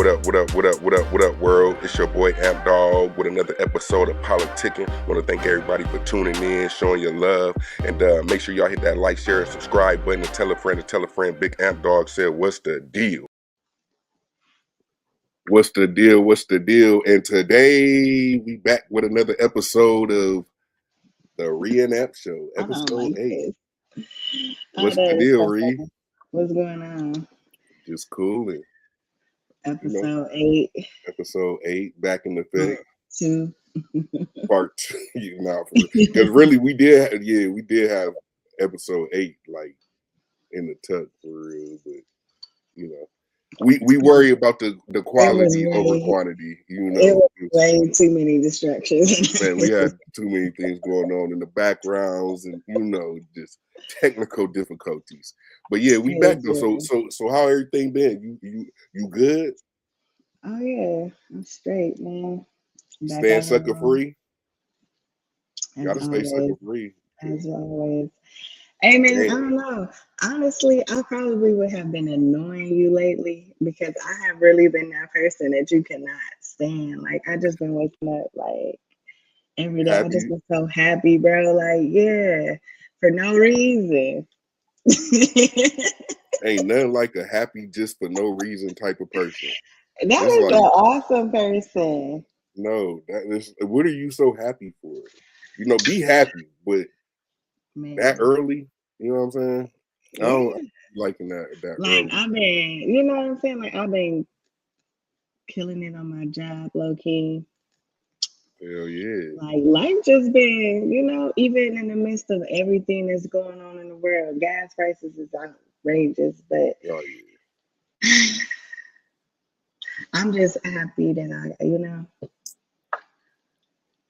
What up, world? It's your boy Amp Dog with another episode of Politickin. Want to thank everybody for tuning in, showing your love, and make sure y'all hit that like, share, and subscribe button, and tell a friend to tell a friend. Big Amp Dog said, "What's the deal? What's the deal? What's the deal?" And today we back with another episode of the Reenact Show, episode 8. What's the deal, Ree? What's going on? Just cooling. Episode 8. Episode 8, back in effect. 2. Part 2, because really we did have episode 8 like in the tuck for real, but we worry about the quality over quantity. It was way too many distractions. Man, we had too many things going on in the backgrounds, and just technical difficulties. But yeah, we back though. So how everything been? You good? Oh yeah, I'm straight, man. Staying sucker free. Gotta stay sucker free. As always. Hey man, I don't know. Honestly, I probably would have been annoying you lately because I have really been that person that you cannot stand. Like I just been waking up like every day. I just been so happy, bro. Like, yeah, for no reason. Ain't nothing like a happy just for no reason type of person. That is like, an awesome person. No, that is. What are you so happy for? Be happy, but that early, you know what I'm saying? Yeah. I don't liking that like early. I've been, you know what I'm saying? Like I've been killing it on my job, low key. Hell yeah. Like life just been, even in the midst of everything that's going on in the world, gas prices is outrageous, but I'm just happy that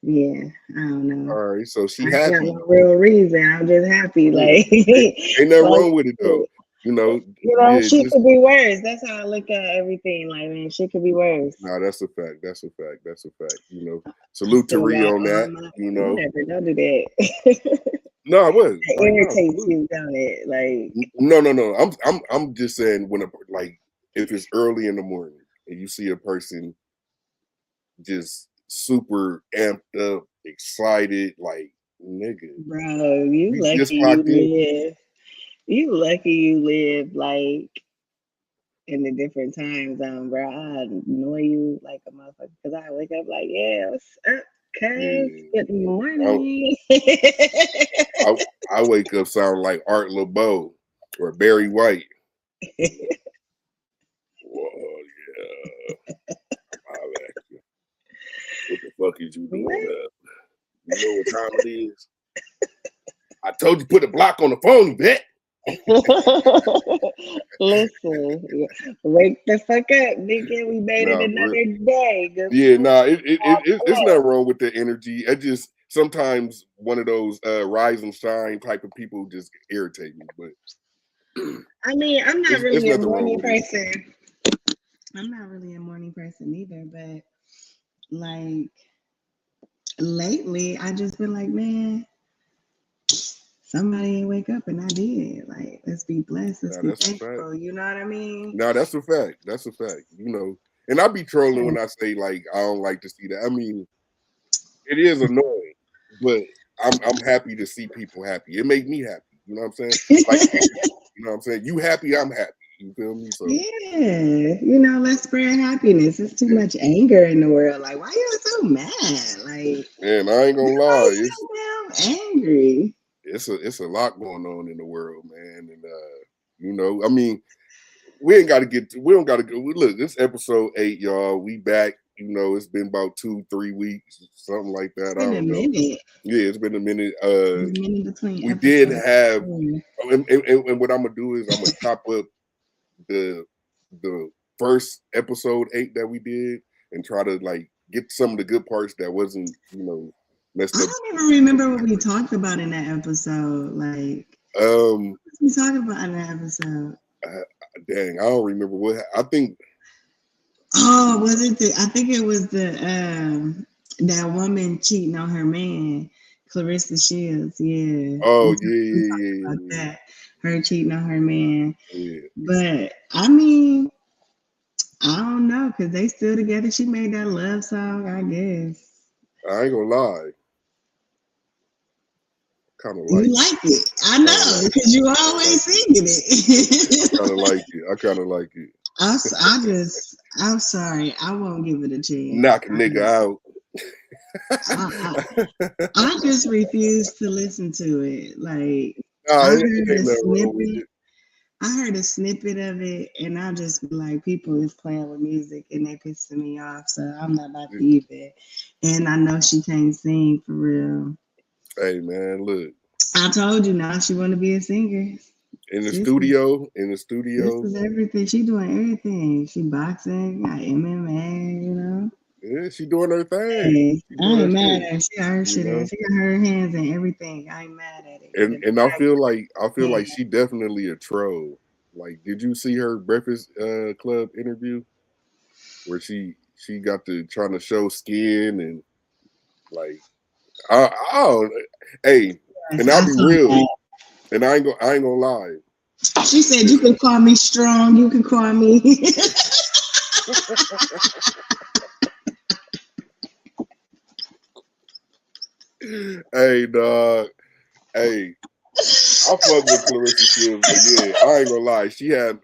yeah, I don't know. All right, so she I happy. got no real reason. I'm just happy. Like ain't nothing wrong with it though. Shit could be worse. That's how I look at everything. Like, man, shit could be worse. Nah, that's a fact. That's a fact. Salute to Ree on that. Whatever, don't do that. No, I wasn't. It irritates you, don't it? Like, no. I'm just saying if it's early in the morning and you see a person just super amped up, excited, like nigga. Bro, you lucky you live. You lucky you live like in a different time zone, bro. I annoy you like a motherfucker because I wake up like, yeah, what's up, cuz? Good morning. I wake up sounding like Art LeBeau or Barry White. Whoa, yeah. What the fuck is you doing up? You know what time it is? I told you put a block on the phone, you bet. Listen, wake the fuck up, nigga. We made it another day. It's not wrong with the energy. It just sometimes one of those rise and shine type of people just irritate me. But I mean, I'm not really a morning person. I'm not really a morning person either, but like lately I just been like, man, somebody ain't wake up and I did. Like, let's be blessed, let's be thankful. You know what I mean? No, that's a fact. That's a fact. And I be trolling when I say like I don't like to see that. I mean, it is annoying, but I'm happy to see people happy. It make me happy. You know what I'm saying? Like, you know what I'm saying? You happy, I'm happy. You feel me? So yeah, let's spread happiness. There's too much anger in the world. Like, why you so mad? Like, man, I ain't gonna lie, it's so damn angry. It's a lot going on in the world, man, and I mean, we don't gotta go. Look, this episode 8, y'all. We back. It's been about 2-3 weeks, something like that. It's been a minute. Yeah, it's been a minute. Between we did have, and what I'm gonna do is I'm gonna chop up the first episode 8 that we did and try to like get some of the good parts that wasn't messed up. I don't even remember what we talked about in that episode. Like, what was we talking about in that episode? Dang, I don't remember what I think. Oh, was it I think it was the that woman cheating on her man, Clarissa Shields. Yeah. Oh yeah. That her cheating on her man. Yeah. But I mean, I don't know, because they still together. She made that love song, I guess. I ain't gonna lie, kind of You like it. like it. I Kind of know, like because you it. I like always it. singing I it. kind of like it. I kind of like it. I'm sorry. I won't give it a chance. Knock a nigga out. I, I, I just refuse to listen to it. Like, Nah, I it heard ain't a nothing wrong with snippet. it. I heard a snippet of it, and I just be like, people is playing with music, and they pissing me off. So I'm not about to even. And I know she can't sing for real. Hey man, look I told you now she want to be a singer. in the Sis is, studio. In the sis studio, is everything. She doing everything. She boxing, got MMA. yeah, she doing her thing. Hey, She I doing her ain't mad thing. at her. She got her You shit in. know. She got her hands in everything. I ain't mad at it. And If and I feel yeah. like she definitely a troll. Like, did you see her Breakfast Club interview where she got to trying to show skin and like I don't, hey, Yes, and I'll I be saw real, that. and I ain't gonna lie. She said, "You Listen, can call me strong. You can call me." hey dog, hey, I fuck with Clarissa Shields, but yeah, I ain't gonna lie. She had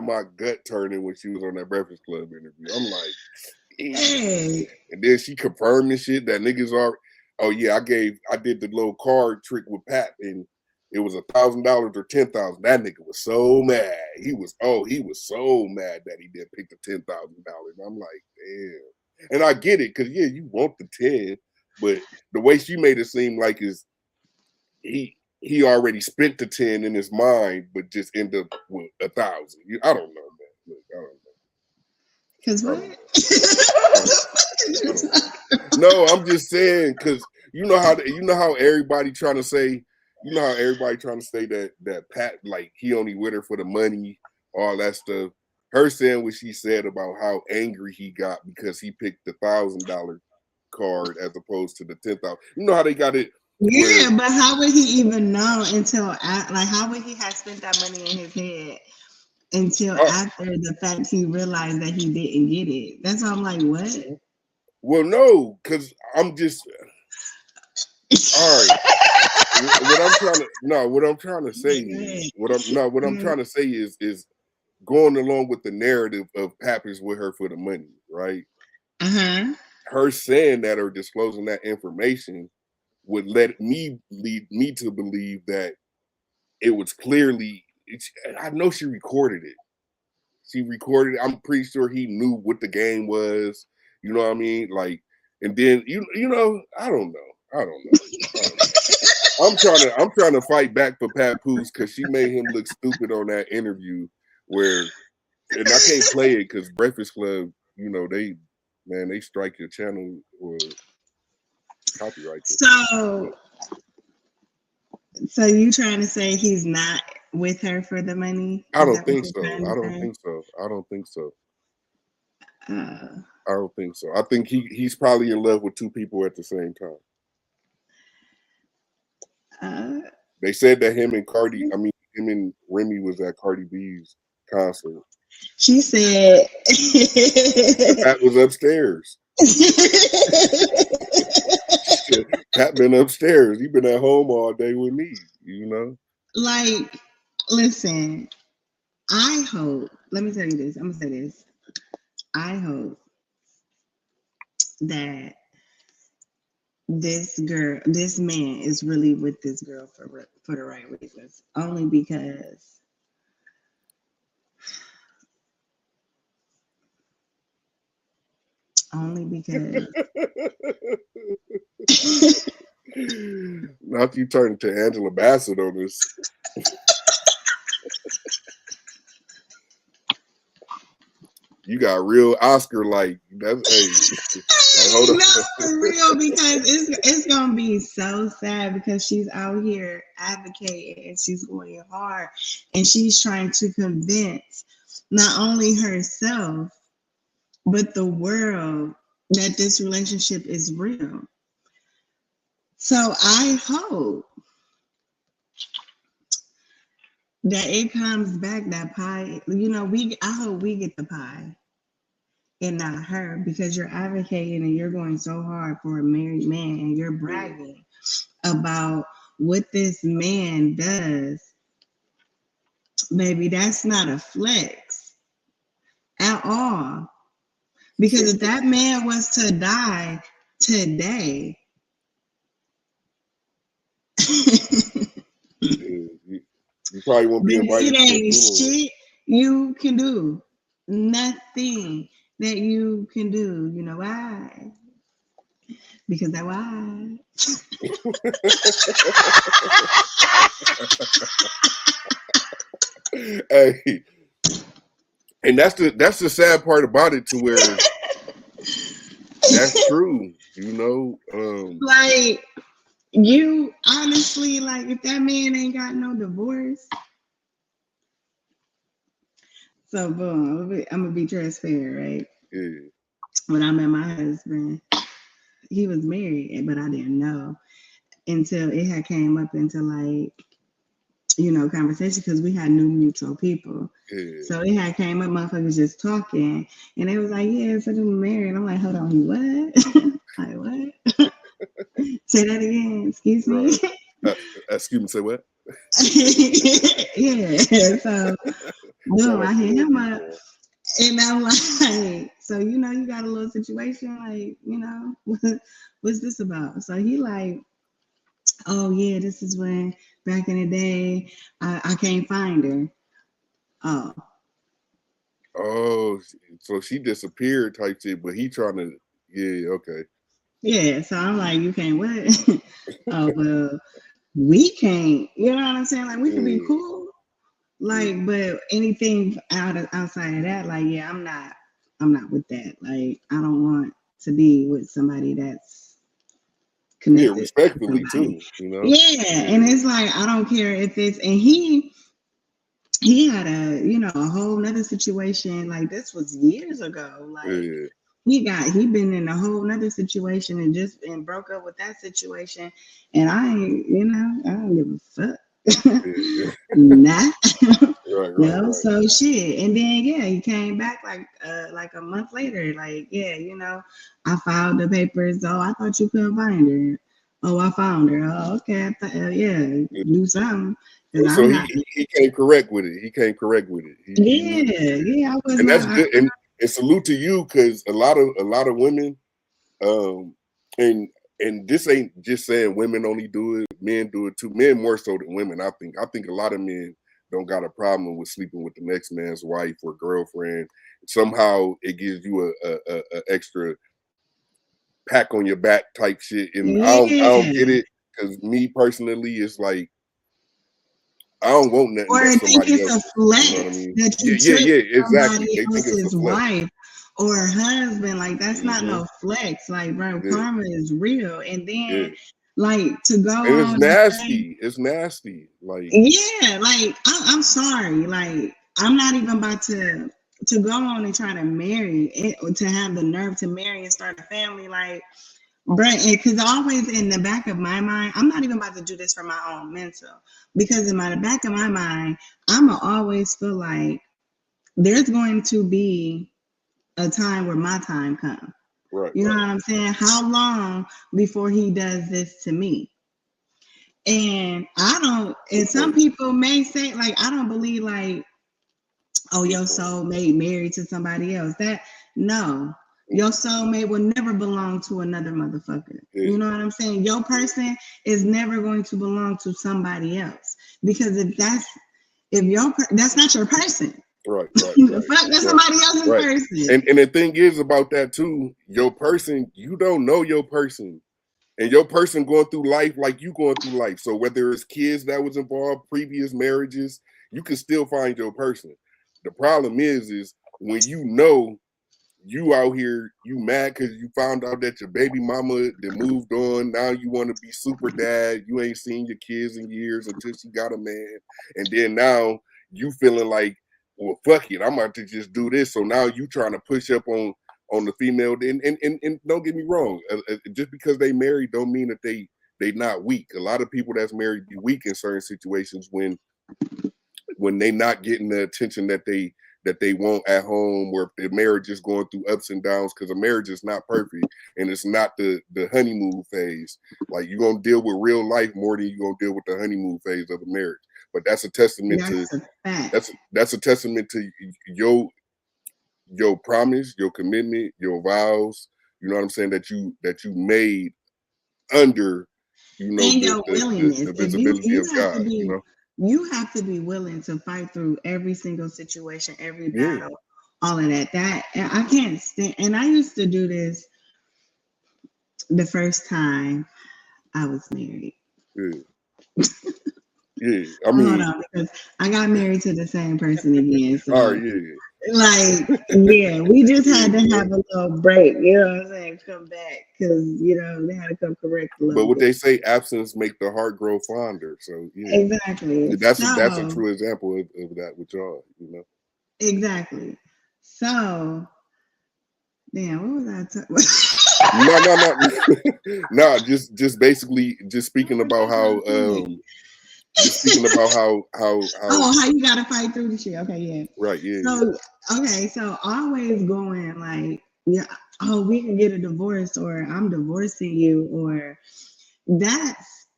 my gut turning when she was on that Breakfast Club interview. I'm like, eh. Hey, And then she confirmed this shit that niggas are. Oh yeah, I did the little card trick with Pat, and it was $1,000 or 10,000. That nigga was so mad. He was so mad that he did pick the $10,000. I'm like, damn. And I get it, cause yeah, you want the 10, but the way she made it seem like is he already spent the 10 in his mind, but just end up with 1,000. I don't know, man. Look, cause I what? don't know. I don't know. I don't know. No, I'm just saying because you know how everybody trying to say that Pat like he only with her for the money, all that stuff. Her saying what she said about how angry he got because he picked the $1,000 card as opposed to the 10,000. You know how they got it where Yeah, but how would he even know until like how would he have spent that money in his head until uh, after the fact he realized that he didn't get it? That's why I'm like, what? well no, because I'm just all right. What I'm trying to say is what I'm trying to say is going along with the narrative of Pappas with her for the money, right? Uh-huh. Her saying that or disclosing that information would lead me to believe that it was clearly. I know she recorded it. She recorded it. I'm pretty sure he knew what the game was. You know what I mean? Like, and then you know, I don't know. I don't know. I don't know. I'm trying to fight back for Papoose because she made him look stupid on that interview where, and I can't play it because Breakfast Club, you know, they strike your channel or copyright your shit. But So so you trying to say he's not with her for the money? I Is don't that what think you're so. trying I to don't say? think so. I don't think so. Uh, I don't think so. I think he's probably in love with two people at the same time. uh, They said that him and Remy was at Cardi B's concert. she said. And Pat was upstairs. Pat been upstairs. He been at home all day with me, you know? Like, listen, I hope, let me tell you this. I'm gonna say this. I hope that this man is really with this girl for the right reasons. Only because Not you turning to Angela Bassett on this. You got real Oscar like that's like hold no, on. for real, because it's gonna be so sad because she's out here advocating and she's going hard and she's trying to convince not only herself but the world that this relationship is real. So I hope that it comes back that pie. You know, I hope we get the pie. and not her, because you're advocating and you're going so hard for a married man and you're bragging about what this man does. Baby, that's not a flex at all. Because if that man was to die today, you probably won't be then invited it to ain't the funeral. shit you can do. Nothing that you can do. You know why? Because that why. Hey, and that's the sad part about it, to where that's true. Like, you honestly, like, if that man ain't got no divorce, so boom, I'm gonna be transparent, right? Yeah, When I met my husband, he was married, but I didn't know until it had came up into, like, conversation, because we had new mutual people. yeah. So it had came up, motherfuckers just talking, and they was like, "Yeah, so I'm married." I'm like, "Hold on, you what?" Like, what? Say that again. Excuse me. Right. Excuse me. Say what? Yeah. So Shout boom, out I to hit those him up, people. and I'm like, "So you got a little situation, like, what's this about?" So he like, "Oh yeah, this is when back in the day, I can't find her." Oh, Oh, so she disappeared type shit, but he trying to. Yeah. Okay. yeah. So I'm like, "You can't what?" Oh well, we can't. You know what I'm saying? Like, we could be Yeah. cool, Yeah. like, but anything outside of that, like, yeah, I'm not with that. Like, I don't want to be with somebody that's Yeah. connected to Respectfully somebody. too. You know. Yeah, and Yeah. it's like, I don't care if it's, and he had a whole nother situation. Like, this was years ago. Like, Yeah. he been in a whole nother situation and just and broke up with that situation, and I don't give a fuck. Yeah. Nah. Right. Right. No, Right. so shit. And then yeah, he came back like a month later. Like, yeah, I filed the papers. Oh, I thought you couldn't find her. Oh, I found her. Oh, okay. I thought, yeah, Yeah. do something. Cause So I'm not. he came correct with it. He came correct with it. He knew, Yeah, yeah. I was and that's not. good. And salute to you, because a lot of women, um, and this ain't just saying women only do it. Men do it too. Men more so than women. I think a lot of men don't got a problem with sleeping with the next man's wife or girlfriend. Somehow it gives you a extra pack on your back type shit, and I don't get Yeah. it, because me personally, it's like I don't want nothing Or but I think somebody it's a else's. You know what I flex mean? that Yeah, you yeah, took yeah. Exactly. somebody They think it's a else's flex. wife or husband. Like, that's not Hmm. no flex. Like, bro, Yeah, karma is real. And yeah. then, like, to go And it's on and say, nasty. It's nasty. Like, yeah, like, I'm sorry. Like, I'm not even about to go on and try to marry it, or to have the nerve to marry and start a family. Like, right, because always in the back of my mind, I'm not even about to do this for my own mental. Because in the back of my mind, I'ma always feel like there's going to be a time where my time comes. right, You know right. what I'm saying? How long before he does this to me? And I don't, Good and some point. people may say, like, I don't believe, like, oh, Good your point. soulmate married to somebody else. No, your soulmate will never belong to another motherfucker. Yeah, You know what I'm saying? Your yeah. person is never going to belong to somebody else, because that's not your person. Right, right, The right, fuck, that's right, somebody else's right. person. And the thing is about that too, your person, you don't know your person. And your person going through life like you going through life. So whether it's kids that was involved, previous marriages, you can still find your person. The problem is when you know you out here, you mad because you found out that your baby mama that moved on. Now you want to be super dad. You ain't seen your kids in years until she got a man. And then now you feeling like, well, fuck it, I'm about to just do this. So now you trying to push up on the female. And don't get me wrong, just because they married don't mean that they not weak. A lot of people that's married be weak in certain situations when they not getting the attention that that they want at home, or if their marriage is going through ups and downs, because a marriage is not perfect and it's not the honeymoon phase. Like, you're gonna deal with real life more than you're gonna deal with the honeymoon phase of a marriage. But that's a testament to That's a fact. that's a testament to your promise, your commitment, your vows. You know what I'm saying, that you made under, And your willingness. the If you visibility of have to God. be, you have to be willing to fight through every single situation, every Yeah. battle, all of that. And I can't stand. And I used to do this the first time I was married. Yeah. Yeah. I Hold mean, on, because I got married to the same person again. So, all right, yeah. like, yeah, we just had to Yeah. have a little break. You know what I'm saying? Come back, because they had to come correct a But little what bit. they say, absence make the heart grow fonder. So yeah, Exactly. that's a So, true example of that with y'all. exactly. So, damn, what was I talking No. Just basically just speaking about? about how just speaking about how Oh, how you gotta fight through the shit. Okay, yeah. right, yeah. So, okay, so always going like, yeah, oh, we can get a divorce, or I'm divorcing you, or that's,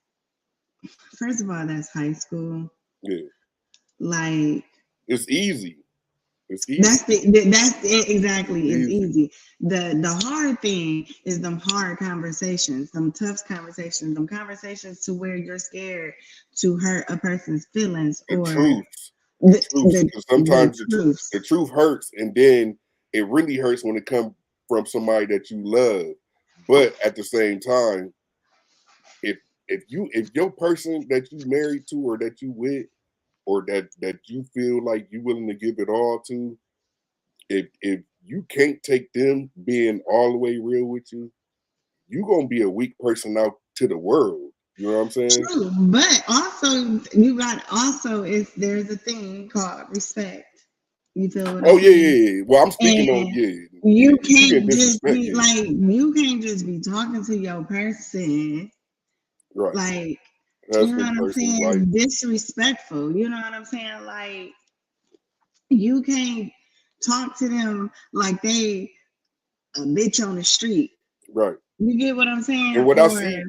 first of all, that's high school. Yeah. Like, It's easy. It's that's easy. that's it, exactly. It's It's easy. easy. The hard thing is them hard conversations, them tough conversations, them conversations to where you're scared to hurt a person's feelings, The or truth. The the truth. the, Because the sometimes the truths. truth hurts, and then it really hurts when it comes from somebody that you love. But at the same time, if if your person that you married to, or that you with, or that you feel like you willing to give it all to, if you can't take them being all the way real with you, you gonna be a weak person out to the world. You know what I'm saying? True, but also you got also if there's a thing called respect. You feel what Oh I'm yeah, yeah, saying? yeah. Well, I'm speaking on, And yeah, yeah. you If you can can't just disrespect, be yeah, like, you can't just be talking to your person right. like, you know Husband, what I'm person, wife, saying, disrespectful. You know what I'm saying? Like, you can't talk to them like they a bitch on the street. right. You get what I'm saying? Or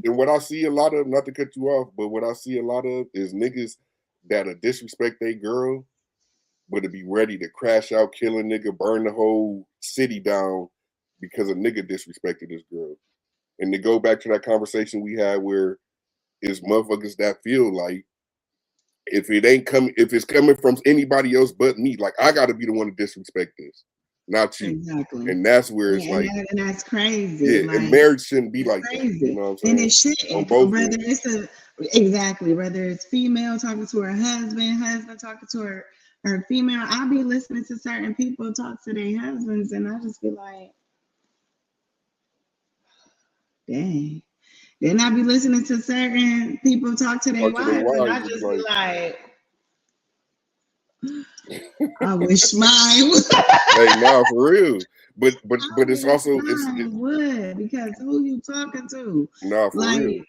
And what I see a lot of, not to cut you off, but what I see a lot of is niggas that'll disrespect their girl, but to be ready to crash out, kill a nigga, burn the whole city down because a nigga disrespected this girl. And to go back to that conversation we had, where is motherfuckers that feel like, if it's coming from anybody else but me, like, I got to be the one to disrespect this, not you. exactly. And that's where it's And, like, and that's crazy. yeah, and Like, marriage shouldn't be it's like that. You crazy. know what I'm And it saying? On shouldn't. both Whether ends. it's exactly, whether it's female talking to her husband, husband talking to her female. I'll be listening to certain people talk to their husbands, and I just be like, dang. Then I be listening to certain people talk to their Talk to their wives, and I wives and be just be like, like, I wish mine would. hey, nah, for real. But I it's wish also mine would, because who you talking to? nah, for Like, real.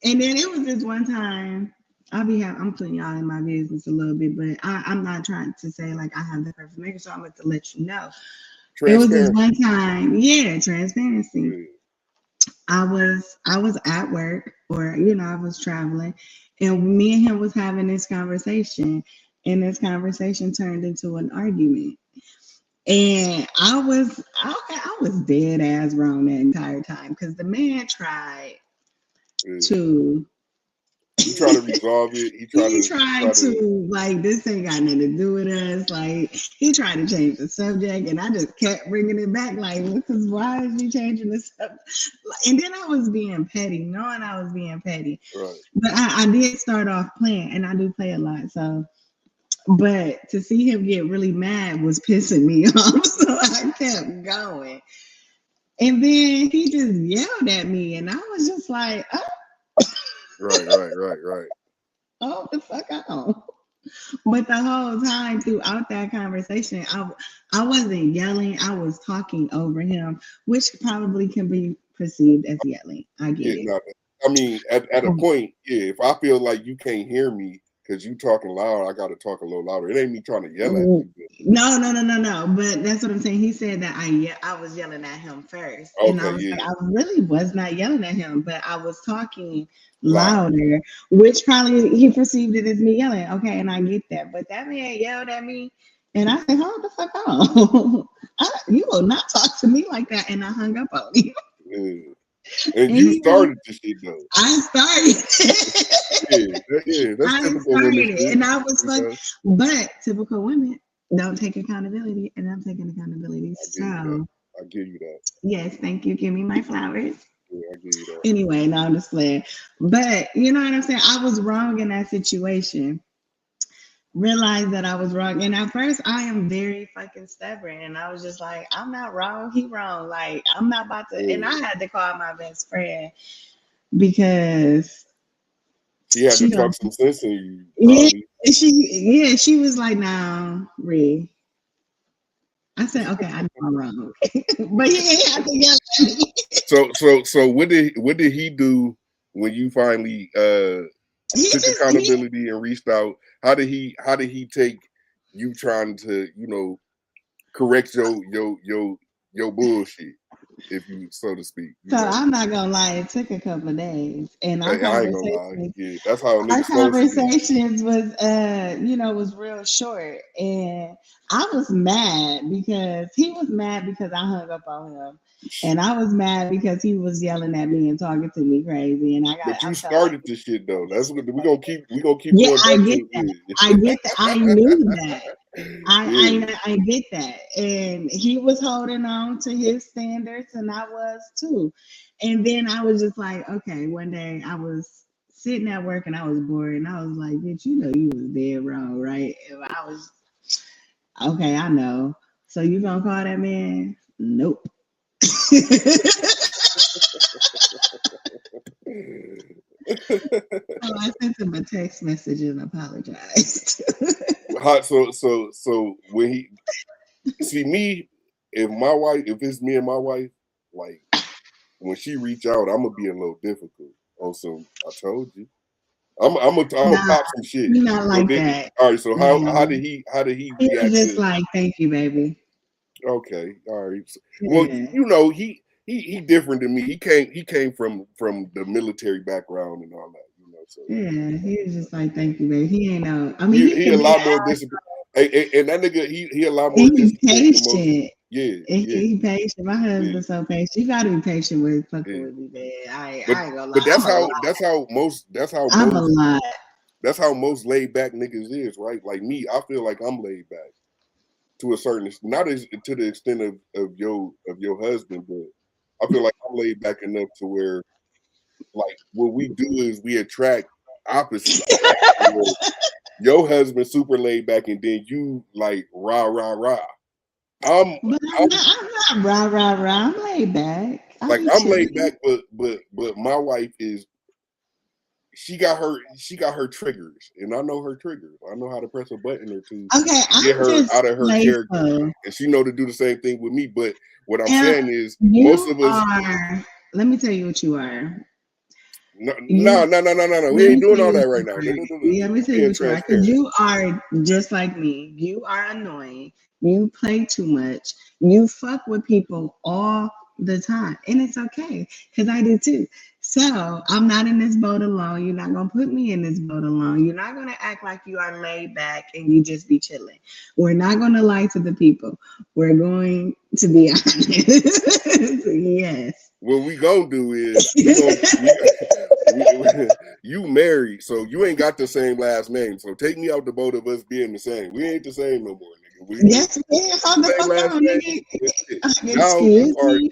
and then it was this one time. I'm putting y'all in my business a little bit, but I'm not trying to say like I have the perfect makeup, so I'm going to let you know. It was this Transparency. one time, yeah, transparency. Yeah. I was at work, or I was traveling, and me and him was having this conversation, and this conversation turned into an argument. And I was dead ass wrong that entire time, because the man tried Yeah. to He tried to resolve it. He tried he to tried to, like, this ain't got nothing to do with us. Like, he tried to change the subject, and I just kept bringing it back. Like, because why is he changing the subject? And then I was being petty, knowing I was being petty. right. But I did start off playing, and I do play a lot. So, but to see him get really mad was pissing me off. So I kept going. And then he just yelled at me, and I was just like, Right. oh, the fuck out. But the whole time throughout that conversation, I wasn't yelling. I was talking over him, which probably can be perceived as yelling. I get Yeah, it. no. I mean, at a point, yeah, if I feel like you can't hear me because you talking loud, I got to talk a little louder. It ain't me trying to yell at you. No. But that's what I'm saying. He said that I was yelling at him first, and I Okay, was yeah, like, I really was not yelling at him, but I was talking loud. louder, which probably he perceived it as me yelling. Okay, and I get that, but that man yelled at me, and I said, "Hold the fuck on, you will not talk to me like that," and I hung up on him. Yeah. And And you he was, started this shit though. I started. Yeah, that's I typical women started it, shit. and I was You like, know, but typical women don't take accountability, and I'm taking accountability. I give you that. So, I give you that. yes, thank you. Give me my flowers. Yeah, I give you that. Anyway, no, I'm just playing. But you know what I'm saying? I was wrong in that situation. Realized that I was wrong. And at first, I am very fucking stubborn. And I was just like, I'm not wrong. He wrong. Like, I'm not about to. And Yeah. I had to call my best friend because She had to she talk don't. some sense in you, Yeah, probably. she was like, "No, Ree." I said, "Okay, I know I'm wrong." But he ain't have to yell at me. So what did he do when you finally took He accountability and reached out? How did he take you trying to, correct your bullshit, if you so to speak, so I'm not gonna lie, it took a couple of days, and I ain't gonna lie. Yeah, that's how our niggas supposed to be. conversations was real short, and I was mad because he was mad because I hung up on him, and I was mad because he was yelling at me and talking to me crazy, and But you I felt like started this shit though. That's what we gonna keep yeah, going I back get to. that. Yeah. I get that. I knew that. Yeah. I get that. And he was holding on to his standards and I was too. And then I was just like, okay, one day I was sitting at work and I was bored and I was like, bitch, you know you was dead wrong, right? And I was okay, I know. So you gonna call that man? Nope. So I sent him a text message and apologized. So when he see me, if it's me and my wife, like when she reach out, I'm gonna be a little difficult. Oh, so I told you, I'm gonna Nah, pop some shit. you're not So like then, that. all right. So how No. did he He was react just to? like, thank you, baby. Okay, all right. Well, Yeah. he different than me. He came from the military background and all that. So Yeah. He was just like, thank you, baby. He ain't know. I mean, he he he a can be lot more disciplined. And that nigga, he a lot more and he disciplined than most. patient. Yeah, And yeah, he patient. My yeah, husband's so patient. You gotta be patient with fucking yeah. with me, man. But I ain't gonna lie. but that's how most I'm a lot. laid back niggas is, right? Like me, I feel like I'm laid back to a certain extent, not as to the extent of your husband, but I feel like I'm laid back enough to where, like, what we do is we attract opposites. Where your husband super laid back, and then you like rah rah rah. I'm But I'm I'm not rah rah rah. I'm laid back. I like be I'm laid chilling. back, but my wife is she got her triggers, and I know her triggers. I know how to press a button or two Okay, to get I'm her just out of her character, playful. and she know to do the same thing with me. But what I'm And saying is, most you of us, are, let me tell you what you are. no, You no, no, no, no, no, no. We Let me ain't tell doing all you what that right you now. No, are. no, no, no. Yeah, let me We tell you being what you are. Because transparent. you are just like me. You are annoying. You play too much. You fuck with people all the time. And it's okay. Because I do too. So I'm not in this boat alone. You're not gonna put me in this boat alone. You're not gonna act like you are laid back and you just be chilling. We're not gonna lie to the people. We're going to be honest. Yes. What we gonna do is you married, so you ain't got the same last name. So take me out the boat of us being the same. We ain't the same no more, nigga. We Yes, yeah, hold the the same fuck last on, name. nigga. That's it. Now you Excuse are me.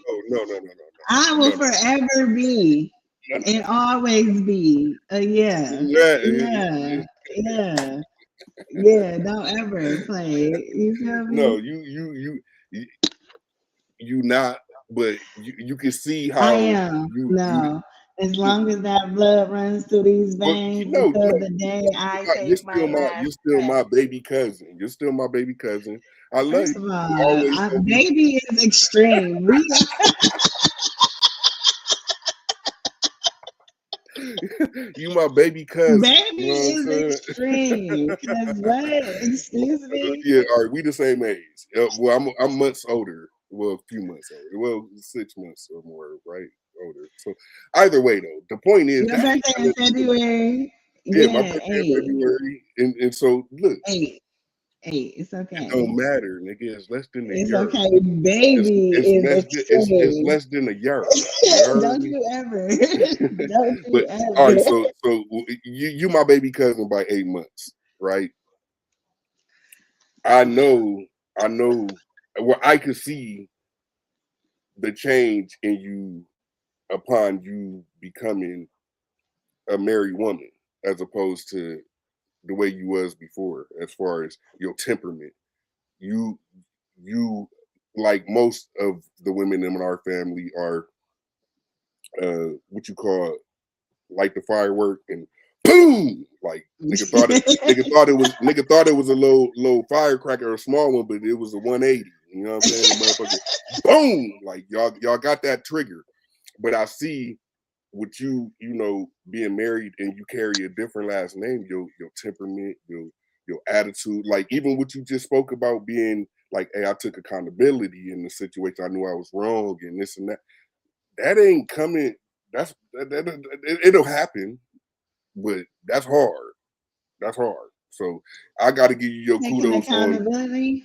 I will no, no, forever be no, no. and always be a yeah. Yeah, Yeah. Yeah. Yeah. Don't ever play. You feel no, me? you not, but you can see I how am. you No. As long as that blood runs through these well, veins until the day I you're take my still my last you're still breath. my baby cousin. You're still my baby cousin. I love you. First of all, You always gonna be. baby is extreme. We You my baby cousin. Baby You know what I'm is saying? extreme. Cause what? Excuse me. Yeah, all right, we the same age. Well, I'm months older. Well, a few months older. Well, 6 months or more, right? Older. So either way, though, the point is Your that birthday in February. yeah, my Yeah, birthday in 8, February, and so look, 8, 8. It's it okay. don't matter, nigga. It's less than a It's year. okay. Baby is It's extreme. less than a year. You heard Don't me? you ever. Don't you But all right, ever. so you my baby cousin by 8 months, right? I know. Well, I could see the change in you upon you becoming a married woman, as opposed to the way you was before, as far as your temperament. You you like most of the women in our family are what you call like the firework and boom, like nigga thought it was a low firecracker or a small one, but it was a 180. You know what I'm saying? The motherfucker boom, like y'all got that trigger. But I see with you know, being married and you carry a different last name, your temperament, your attitude, like even what you just spoke about being like, hey, I took accountability in the situation. I knew I was wrong and this and that. That ain't coming. It'll happen, but that's hard. That's hard. So I got to give you your Taking kudos on. accountability.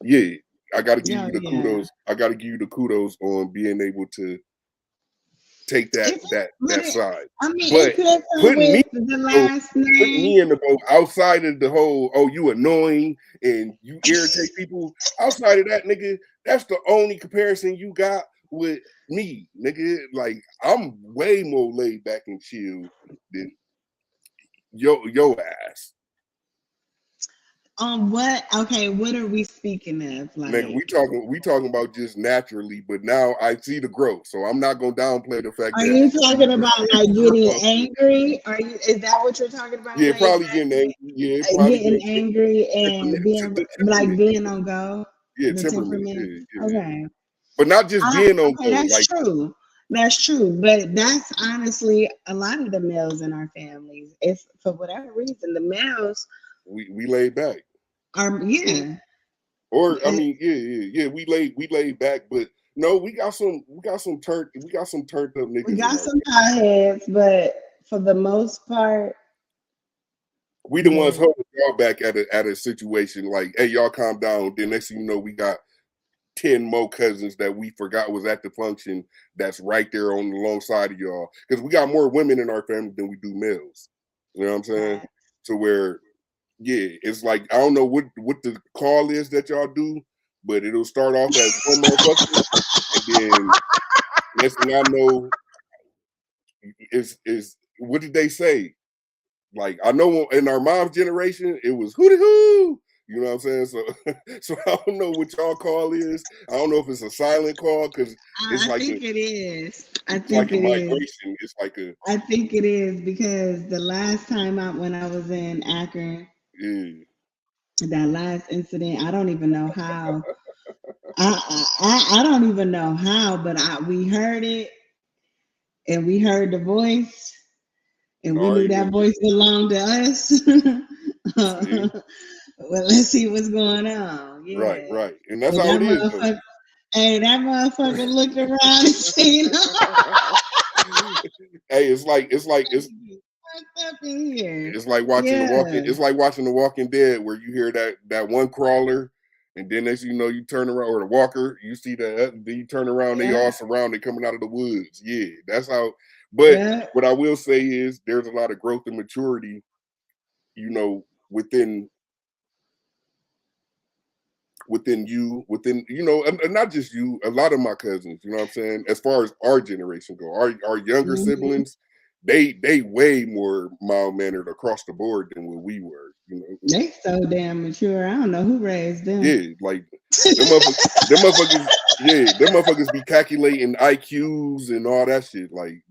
Yeah, I got to give you Oh the yeah. kudos. I got to give you the kudos on being able to take that It's that but that it, side. I mean it But could come putting me with the so last putting name. me in the boat outside of the whole, oh, you annoying and you irritate people. Outside of that, nigga, that's the only comparison you got with me, nigga. Like I'm way more laid back and chill than your ass. What okay, what are we speaking of? Nigga, Like we talking about just naturally, but now I see the growth. So I'm not gonna downplay the fact are that you talking about like you getting grow. angry? Are you is that what you're talking about? Yeah, Like probably getting angry. Yeah, probably getting angry and being the like temperament. being on go? Yeah, The temperament. temperament. Yeah. Okay. But not just being on Okay, go. that's Like true. That's true. But that's honestly a lot of the males in our families. If for whatever reason the males we laid back. are yeah. Or I eh, mean, yeah. We laid back, but no, we got some turned up We niggas in got our. some potheads, but for the most part, We the ones the holding y'all back at a situation like, hey, y'all calm down. Then next thing you know, we got 10 more cousins that we forgot was at the function that's right there on the alongside of y'all. Because we got more women in our family than we do males. You know what I'm saying? To where, yeah, it's like I don't know what the call is that y'all do, but it'll start off as one motherfucker, and then next thing I know is what did they say? Like I know in our mom's generation, it was hooty hoo. You know what I'm saying? So, so I don't know what y'all call is. I don't know if it's a silent call because it's I like think it is. I it's think like a it is. migration. It's like a I think it is because the last time when I was in Akron, yeah. that last incident, I don't even know how. I don't even know how, but we heard it and we heard the voice and we All knew right, that nigga. voice belonged to us. See, Well, let's see what's going on. right, Yeah. right, and that's And how that it is though. motherfucker, hey, that motherfucker looked around and seen Hey, it's fucked up in here. it's like watching the walking. Yeah. It's like watching The Walking Dead, where you hear that one crawler, and then next you know you turn around, or the walker, you see that, then you turn around, they Yeah. all surrounded coming out of the woods. Yeah, that's how. But Yeah. what I will say is, there's a lot of growth and maturity, you know, within you, within you know, and not just you. A lot of my cousins, you know what I'm saying. As far as our generation go, our younger Hmm. siblings, they way more mild mannered across the board than what we were. You know, They so damn mature. I don't know who raised them. yeah, like them motherfuckers, yeah, them motherfuckers be calculating IQs and all that shit. Like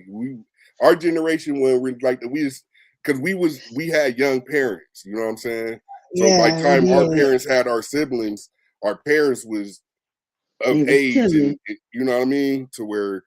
we, our generation when we like we just because we had young parents. You know what I'm saying? So by the Yeah, we time our did. parents had our siblings, our parents was of It was age, and killing. you know what I mean, to where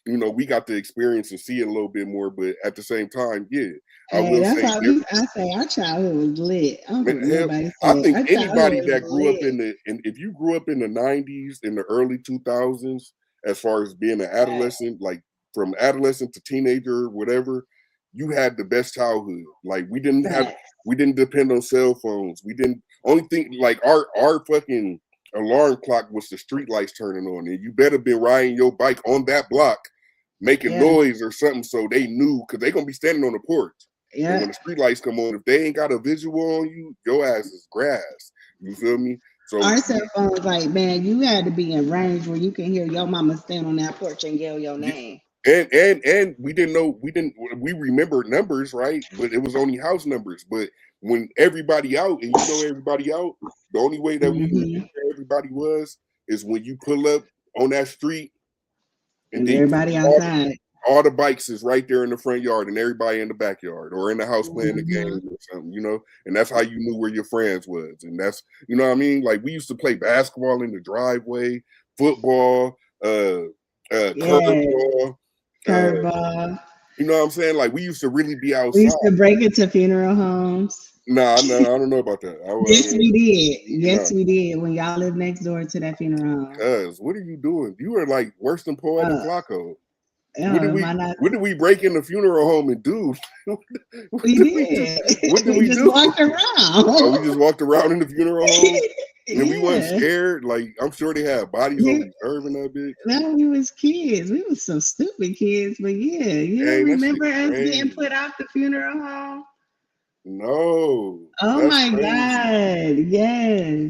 we got to experience and see it a little bit more. But at the same time, yeah, I Hey, will that's say, why I say our childhood was lit. I don't man, care what hell, nobody I say. think Our childhood anybody was that grew up lit. and if you grew up in the '90s, in the early 2000s, as far as being an Right. adolescent, like from adolescent to teenager, whatever, you had the best childhood. Like Right. we didn't depend on cell phones. We didn't only thing like our fucking alarm clock was the street lights turning on, and you better be riding your bike on that block, making Yeah. noise or something, so they knew because they gonna be standing on the porch. And Yeah. when the street lights come on, if they ain't got a visual on you, your ass is grass. You feel me? So Our cell phones, like, man, you had to be in range where you can hear your mama stand on that porch and yell your yeah, name. and we remember numbers, right? But it was only house numbers. But when everybody out and everybody out, the only way that we knew Hmm. where everybody was is when you pull up on that street and And then you see everybody outside. all the bikes is right there in the front yard and everybody in the backyard or in the house playing the Hmm. game or something. And that's how you knew where your friends was. And that's, you know what I mean? Like we used to play basketball in the driveway, football, Yeah. curveball, uh, Curveball. you know what I'm saying? Like we used to really be We outside. used to break into funeral homes. Nah, no, I don't know about that. Yes, we did. No, Yes, we did. When y'all lived next door to that funeral home. cuz what are you doing? You were like worse than Poetic Uh, Flacco. oh, my not. What did we break in the funeral home and do? What We did we do? did. What did We we just do? walked Oh, we around. just walked around in the funeral home and we wasn't Yeah. scared. Like I'm sure they had bodies on You, reserve in that bitch. no, we was kids. We was some stupid kids, but yeah, you don't Hey, that shit remember us getting crazy. put out the funeral home? No, Oh that's my crazy. God,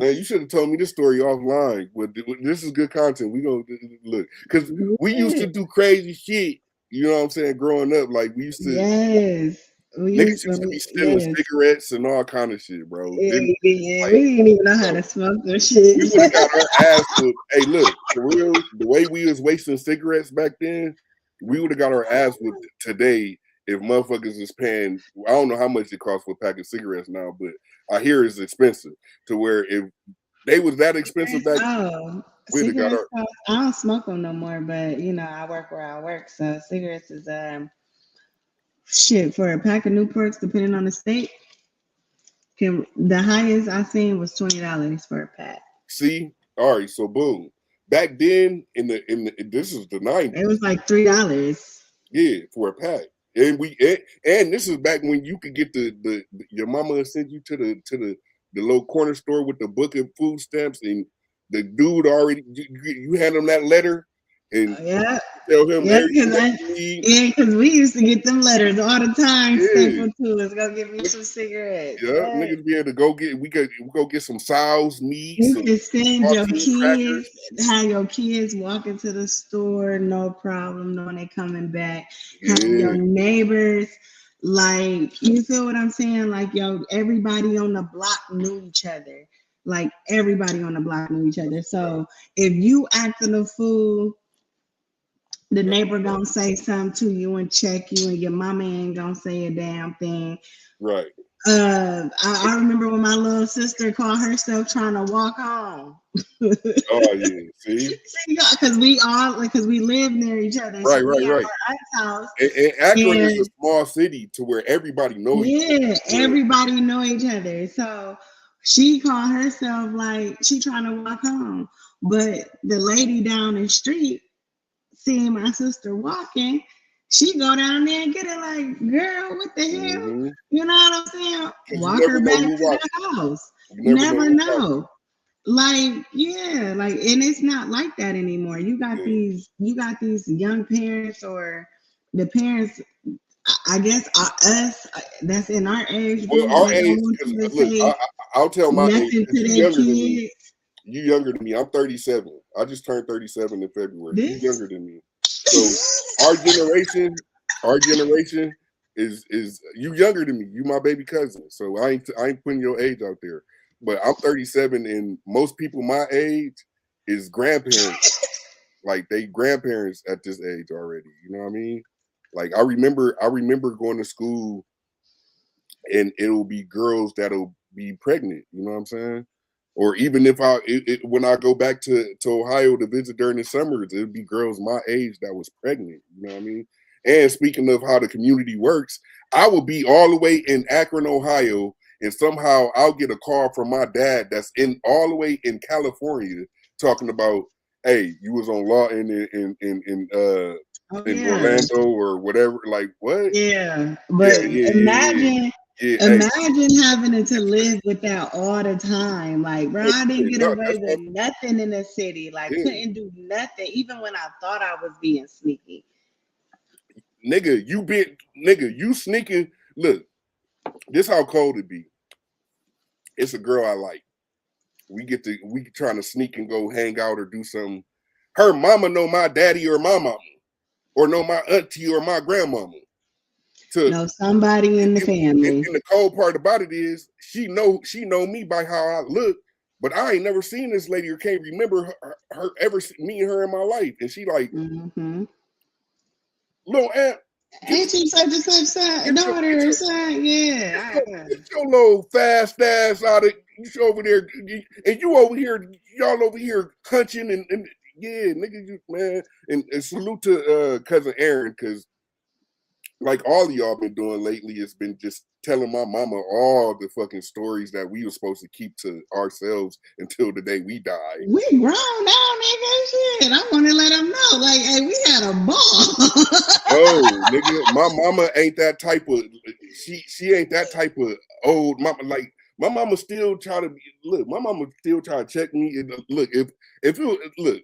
Man, yes. you should have told me this story offline. But this is good content. We gonna look because we used Yeah. to do crazy shit. You know what I'm saying? Growing up, like we used to Yes. We niggas used to, used to be stealing yes. cigarettes and all kind of shit, bro. Yeah, Then yeah, like, we didn't even know how bro, to smoke or shit. we would have got our ass whooped. Hey, look, for real, the way we was wasting cigarettes back then, we would have got our ass whooped today if motherfuckers is paying. I don't know how much it costs for a pack of cigarettes now, but I hear it's expensive. To where if they was that expensive back, Oh, we'd have got cigarettes our. cost, I don't smoke them no more, but I work where I work, so cigarettes is shit for a pack of Newports, depending on the state. Can the highest I seen was $20 for a pack. See, all right, so boom. Back then, in the this is the It '90s. was like $3. Yeah, for a pack. And this is back when you could get the your mama would send you to the little corner store with the book of food stamps and the dude already you hand him that letter and Yeah, tell him yeah, everything that you need. because we used to get them letters all the time, Yeah. stapled to us. Go get me some cigarettes. Yeah, Yeah. niggas be able to we go get some sows, meat, You some can send your saltine kids, crackers. have your kids walk into the store, no problem, knowing they coming back. Have your Yeah, neighbors, like, you feel what I'm saying? Like, yo, everybody on the block knew each other. Like, everybody on the block knew each other. that's a fact. So if you acting a fool, the That's neighbor a fact. gonna say something to you and check you, and your mama ain't gonna say a damn thing. Right. I remember when my little sister called herself trying to walk home. Oh yeah. See? Because we live near each other, so Right, we right, at right. our aunt's house, And Akron is a and small city to where everybody know each other. yeah, Where everybody know each other. So she called herself like she trying to walk home, but the lady down the street seeing my sister walking, she go down there and get it like, girl, what the hell? mm-hmm. You know what I'm saying? Because you Walk never her know back who to the watching. house. You never know Never who watching. know. Like, yeah, like, and it's not like that anymore. Yeah. You got these young parents or the parents, I guess us that's in our age Well, group our that don't age, want because you to look, say I'll tell my age nothing because to their kids. You younger than me. I'm 37. I just turned 37 in February. You This younger than me. So our generation, our generation is you younger than me. You my baby cousin. So I ain't putting your age out there. But I'm 37, and most people my age is grandparents. Like they grandparents at this age already. You know what I mean? Like I remember going to school and it'll be girls that'll be pregnant. You know what I'm saying? Or even if when I go back to Ohio to visit during the summers, it'd be girls my age that was pregnant. You know what I mean? And speaking of how the community works, I will be all the way in Akron, Ohio, and somehow I'll get a call from my dad that's in all the way in California talking about, hey, you was on Law Oh in yeah. Orlando or whatever. Like what? Yeah. Yeah, But yeah, yeah, yeah. Yeah, hey, imagine having to live with that all the time. Like, bro, yeah, I didn't get no, away that's with what, nothing in the city. Like, yeah, couldn't do nothing, even when I thought I was being sneaky. nigga, you sneaking. Look, this how cold it be. It's a girl I like. We trying to sneak and go hang out or do something. Her mama know my daddy or my mama, or know my auntie or my grandmama. To No, somebody in the family. and the cold part about it is she know me by how I look, but I ain't never seen this lady or can't remember her ever meeting her in my life. And she like, Mm-hmm. little aunt, get Ain't you such and such son, get your get daughter or your son? Yeah. get your little fast ass out of you over there, and you over here, y'all over here hunching and yeah, nigga, you man, and salute to cousin Aaron because like all of y'all been doing lately, it's been just telling my mama all the fucking stories that we were supposed to keep to ourselves until the day we die. We grown now, nigga. Shit. I want to let them know. Like, hey, we had a ball. No, nigga, my mama ain't that type of she ain't that type of old mama. Like my mama still try to look. My mama still try to check me. And, look, if it look,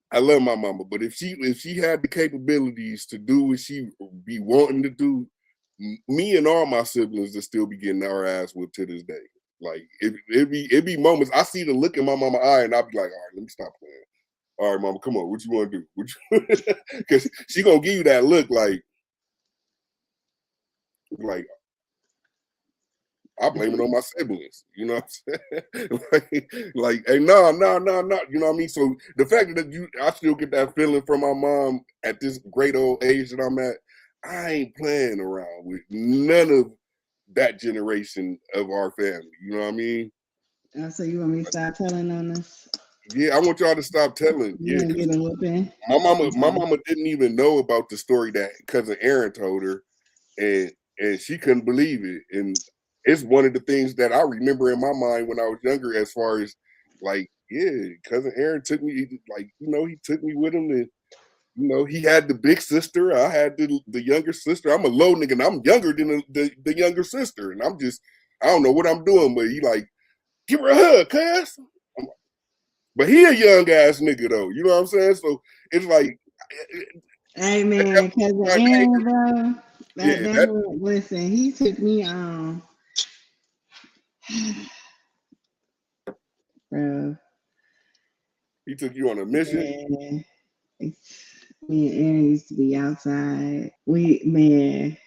I love my mama, but if she had the capabilities to do what she be wanting to do, me and all my siblings would still be getting our ass whipped to this day. Like it be moments I see the look in my mama eye and I'll be like, all right, let me stop playing. All right, mama, come on, what you want to do? Because she gonna give you that look like I blame it on my siblings. You know what I'm saying? hey, no, no, no, no. You know what I mean? So the fact that I still get that feeling from my mom at this great old age that I'm at, I ain't playing around with none of that generation of our family. You know what I mean? So you want me to start telling on us? Yeah, I want y'all to stop telling. You Yeah, gonna because get a whooping? my mama didn't even know about the story that cousin Aaron told her, and she couldn't believe it. And it's one of the things that I remember in my mind when I was younger, as far as like, yeah, cousin Aaron took me, like, he took me with him, and he had the big sister, I had the younger sister. I'm a low nigga, and I'm younger than the younger sister, and I don't know what I'm doing, but he like, give her a hug, cuz. But he a young ass nigga though, you know what I'm saying? So it's like, Hey that man, cousin was my Aaron, neighbor. bro. Yeah, That that listen, he took me on, bro. he took you on a mission. Man, me and Aaron used to be outside. They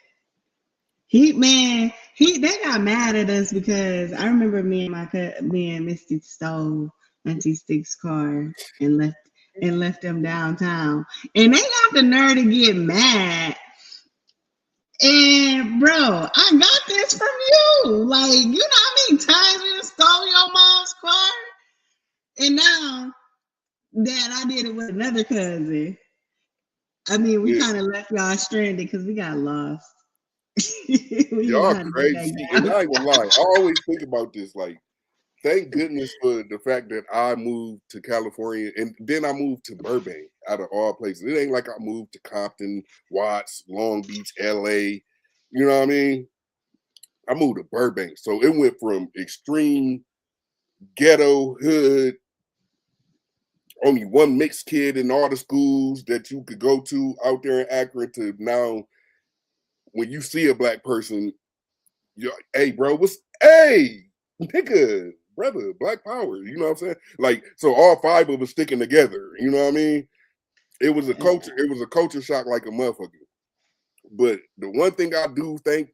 got mad at us because I remember me and Misty stole Auntie Stick's car and left them downtown, and they got the nerve to get mad. And bro, I got this from you. Like, you know how many times you stole your mom's car? And now that I did it with another cousin. I mean, we Yeah. kind of left y'all stranded because we got lost. We didn't know Y'all how to get crazy. back And down. I ain't gonna lie, I always think about this. Like, thank goodness for the fact that I moved to California and then I moved to Burbank out of all places. It ain't like I moved to Compton, Watts, Long Beach, LA. You know what I mean? I moved to Burbank. So it went from extreme ghetto hood, only one mixed kid in all the schools that you could go to out there in Akron, to now when you see a black person, you're like, hey, bro, hey, nigga, brother, black power. You know what I'm saying? Like, so all five of us sticking together. You know what I mean? It was a culture. It was a culture shock like a motherfucker. But the one thing I do thank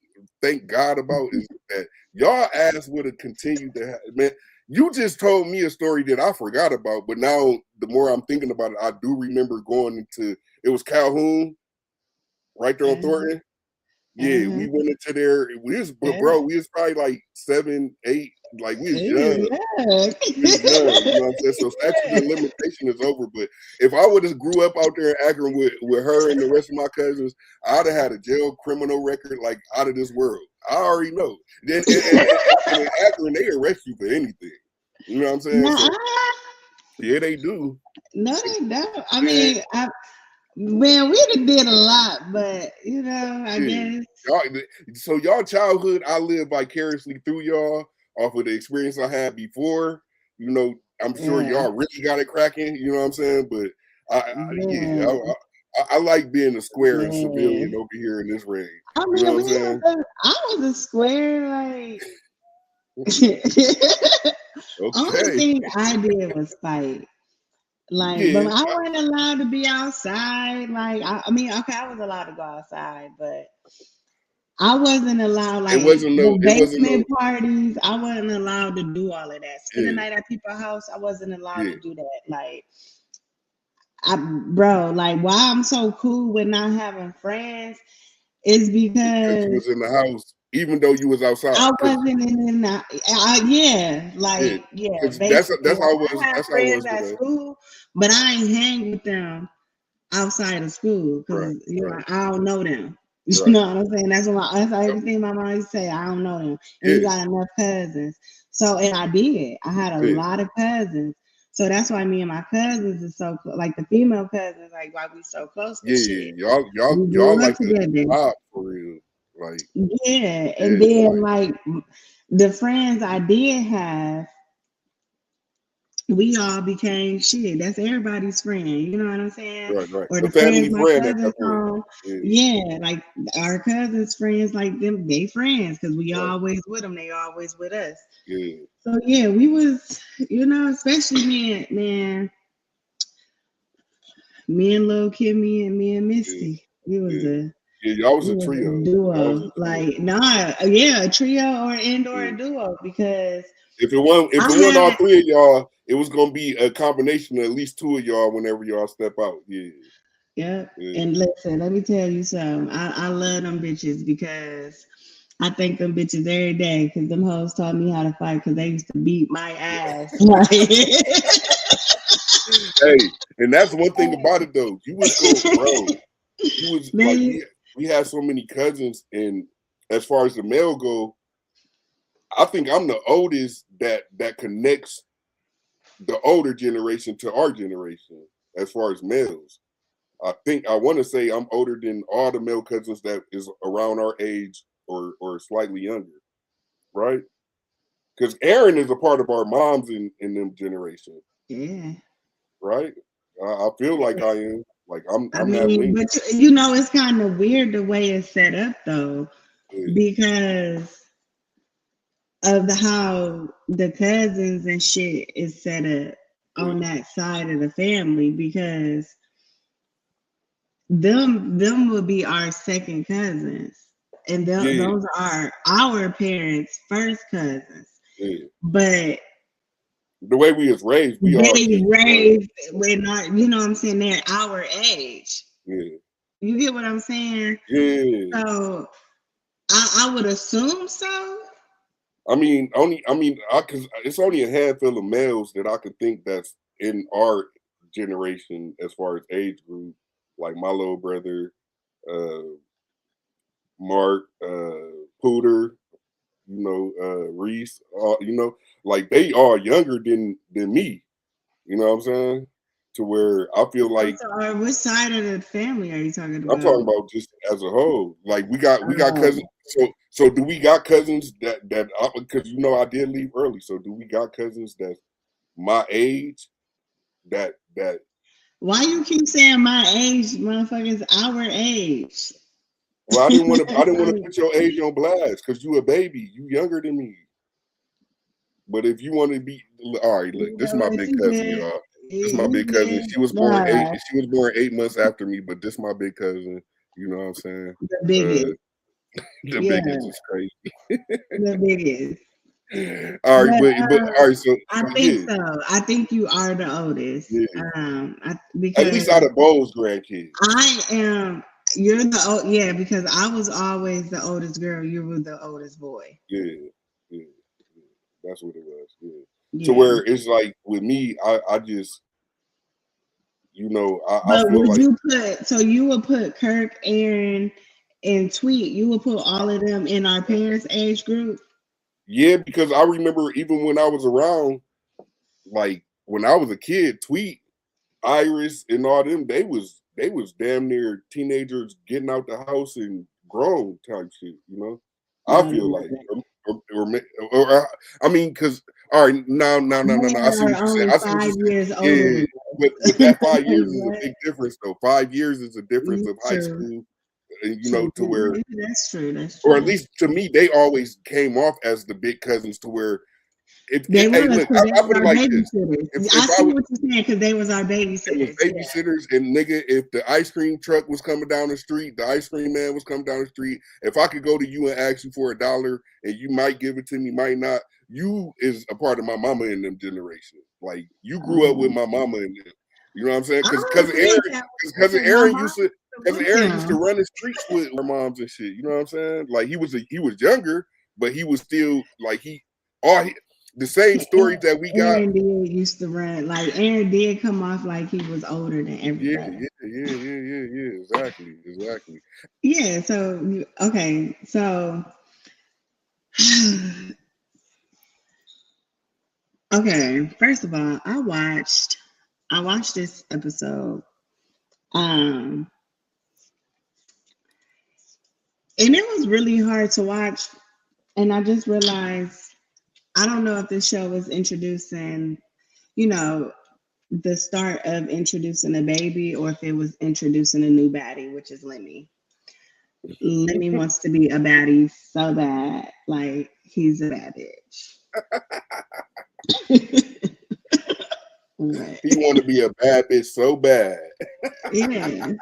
God about is that y'all ass would have continued to have, man. You just told me a story that I forgot about, but now the more I'm thinking about it, I do remember going into, it was Calhoun right there on Uh-huh, Thornton. Yeah, we uh-huh. went into there. We was, but Yeah. bro, we was probably like 7, 8. Like we was young. Ew, yuck. We was young, you know what I'm saying? So statute of limitation is over. But if I would have grew up out there in Akron with her and the rest of my cousins, I'd have had a jail criminal record like out of this world. I already know. Then and in Akron, they arrest you for anything. You know what I'm saying? So Nuh-uh. yeah, they do. No, they don't. I Man, mean, man, we done did a lot, but you know, I yeah. guess. So y'all childhood, I live vicariously through y'all off of the experience I had before. You know, I'm sure Yeah, y'all really got it cracking. You know what I'm saying? But yeah, I like being a square and civilian man. over here in this rain. I You know mean, what I'm saying? I was a square, like. Only Okay. thing I did was fight. Like, but Yeah. I wasn't allowed to be outside. Like, I mean, okay, I was allowed to go outside, but I wasn't allowed It like wasn't no. the It wasn't no. basement parties. I wasn't allowed to do all of that. Spend the Yeah. night at people's house. I wasn't allowed Yeah. to do that. Like, bro, like why I'm so cool with not having friends is Because you because was in the house, even though you was outside. I Because wasn't in the, yeah, yeah. like, yeah, Because basically. that's how it Like, was. I have That's how it friends was at with us. school, but I ain't hang with them outside of school Right. because you know Right. I don't know them. You Right. know what I'm saying? That's Yep. everything my mom used to say. I don't know them, and you Yeah. got enough cousins. So, and I did. I had a Yeah. lot of cousins. So that's why me and my cousins are so like the female cousins, like why we so close to Yeah, yeah. shit. We Y'all grew up like the together. vibe for real. Like, Yeah, and yeah, then like, like the friends I did have, we all became shit. That's everybody's friend. You know what I'm saying? right, right. Or A the family friends my friend at that cousins point. home. Yeah, Yeah, like our cousins' friends, like them, they friends because we right. always with them. They always with us. Yeah, So yeah, we was, you know, especially me and Lil Kimmy and me and yeah, Misty. We was yeah. a Yeah, y'all was we a was trio. a Y'all was duo. a trio. Like nah, yeah, a trio or indoor Yeah. duo because If I it wasn't all had. three of y'all, it was gonna be a combination of at least two of y'all whenever y'all step out. Yeah, Yep. yeah. And listen, let me tell you something. I love them bitches because I thank them bitches every day because them hoes taught me how to fight because they used to beat my ass. Like, Hey, and that's one thing about it though. You was going, bro. You was like man, we had so many cousins, and as far as the male go, I think I'm the oldest that connects the older generation to our generation as far as males. I want to say I'm older than all the male cousins that is around our age or slightly younger, right? Because Aaron is a part of our moms in them generation, yeah. right? I feel like I am. Like I I'm that mean, link. but you know, it's kind of weird the way it's set up though, Yeah, because of how the cousins and shit is set up yeah, on that side of the family because them would be our second cousins and yeah, those are our parents first cousins, yeah. but The way we was raised, we are they just raised when not, you know what I'm saying, they're our age. yeah, You get what I'm saying? yeah. So I would assume so. Cause it's only a handful of males that I could think that's in our generation as far as age group, like my little brother, uh, Mark, Pooter, Reese, like they are younger than me. You know what I'm saying? To where I feel like Which side of the family are you talking I'm talking about? about just as a whole. Like we got cousins. Um, So do we got cousins that because I did leave early. So do we got cousins that's my age that why you keep saying my age, motherfuckers? Our age. well I didn't want to put your age on blast because you a baby. You younger than me. But if you want to be all right, look, You this is know my what big you cousin, did? y'all. This is my You big cousin. did. She was born All eight. right. She was born 8 months after me, but this my big cousin. You know what I'm saying? The Uh, biggest. the Yeah, biggest is crazy. the biggest. All right, But but all right. So I think yeah, so. I think you are the oldest. yeah. At Because least out of Bo's grandkids. I am. You're the old. Yeah, because I was always the oldest girl. You were the oldest boy. Yeah, yeah, yeah. That's what it was. Yeah. To Yeah. where it's like with me, I just I But feel would like you put so you would put Kirk, Aaron, and Tweet? You would put all of them in our parents' age group? yeah, because I remember even when I was around, like when I was a kid, Tweet, Iris, and all them, they was damn near teenagers getting out the house and grown type shit. I No, they feel like, wasn't. I mean, because all right, no. I They see are what you're saying. only I see what you're 5 years saying. older Yeah, than but us. that 5 years is a What? big difference, though. 5 years is a difference of high True. school, True. to where, That's true. That's or at true. least to me, they always came off as the big cousins to where They hey, was look, because they I was put it our like this. babysitters. If I I see what you're saying because they was our It was babysitters. Yeah. babysitters and nigga, if the ice cream truck was coming down the street, the ice cream man was coming down the street. If I could go to you and ask you for $1 and you might give it to me, might not, you is a part of my mama in them generation. Like you grew up with my mama in them. You know what I'm saying? I Because don't think Aaron, that cousin because my Aaron mom used to was cousin with Aaron used to him. run the streets with our moms and shit. You know what I'm saying? Like he was younger, but he was still like all he, the same stories that we got. Aaron did used to run like Aaron did come off like he was older than Yeah, everybody. yeah. Exactly. Yeah. So okay. So okay. First of all, I watched this episode. Um, and it was really hard to watch. And I just realized I don't know if this show was introducing, you know, the start of introducing a baby or if it was introducing a new baddie, which is Lemmy. Lemmy wants to be a baddie so bad, like he's a bad bitch. What? He want to be a bad bitch so bad. Yeah,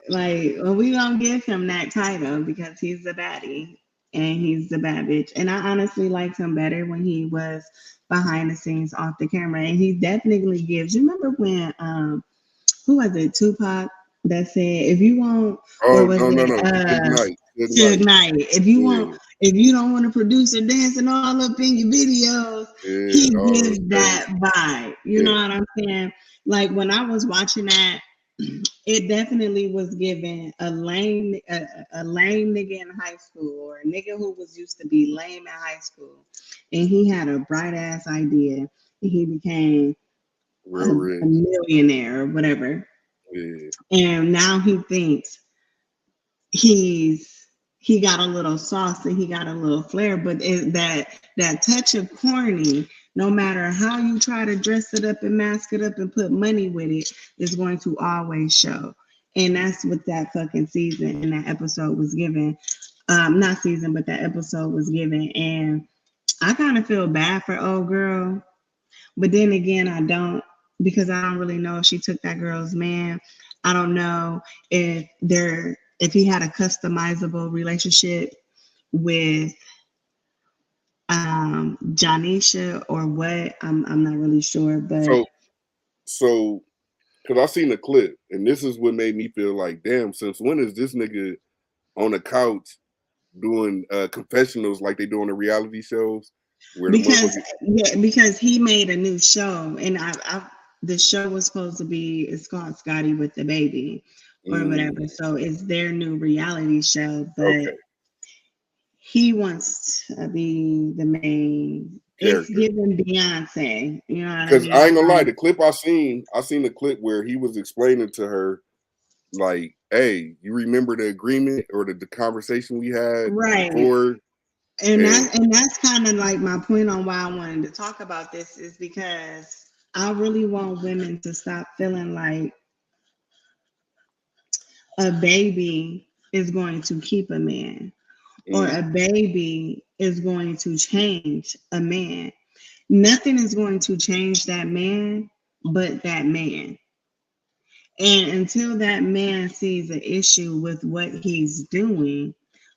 like well, we gonna give him that title because he's the baddie and he's the bad bitch. And I honestly liked him better when he was behind the scenes, off the camera. And he definitely gives. You remember when who was it? Tupac that said, "If you want," or Oh was no, it good night, good Suge night. Knight? If you want, Yeah, if you don't want a producer dancing all up in your videos, yeah. he Oh, gives okay. that vibe. You know Yeah, what I'm saying? Like when I was watching that, it definitely was given a lame nigga in high school or a nigga who was used to be lame in high school, and he had a bright ass idea and he became real a rich. millionaire or whatever, Yeah, and now he thinks he got a little sauce and he got a little flair, but that touch of corny, no matter how you try to dress it up and mask it up and put money with it, is going to always show. And that's what that fucking season and that episode was given. Not season, but that episode was given. And I kind of feel bad for old girl, but then again, I don't because I don't really know if she took that girl's man. I don't know if he had a customizable relationship with Janisha or what. I'm not really sure, but so because I seen the clip, and this is what made me feel like, damn. Since when is this nigga on the couch doing confessionals like they do on the reality shows, where the because motherfucker? yeah, because he made a new show, and the show was supposed to be it's called Scotty with the Baby or Mm, whatever. So it's their new reality show, but okay, he wants to be the main. It's character. giving Beyonce. You know what I Because I mean? ain't gonna lie, Like the clip I seen the clip where he was explaining to her, like, hey, you remember the agreement or the conversation we had right. before? And And that's kind of like my point on why I wanted to talk about this is because I really want women to stop feeling like a baby is going to keep a man or a mm, baby is going to change a man. Nothing is going to change that man but that man. And until that man sees an issue with what he's doing,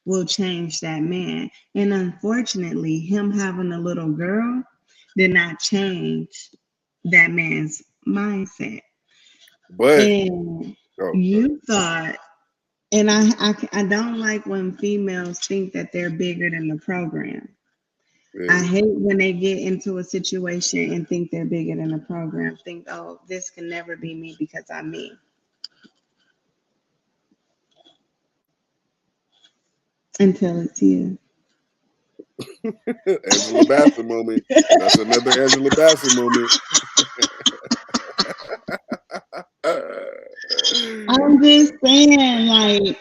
will change that man. And unfortunately, him having a little girl did not change that man's mindset. but And oh, you thought, and I don't like when females think that they're bigger than the program. I Yeah. hate when they get into a situation and think they're bigger than the program. Think, oh, this can never be me because I'm me. Until it's you. Angela Bassett moment. That's another Angela Bassett moment. I'm just saying, like,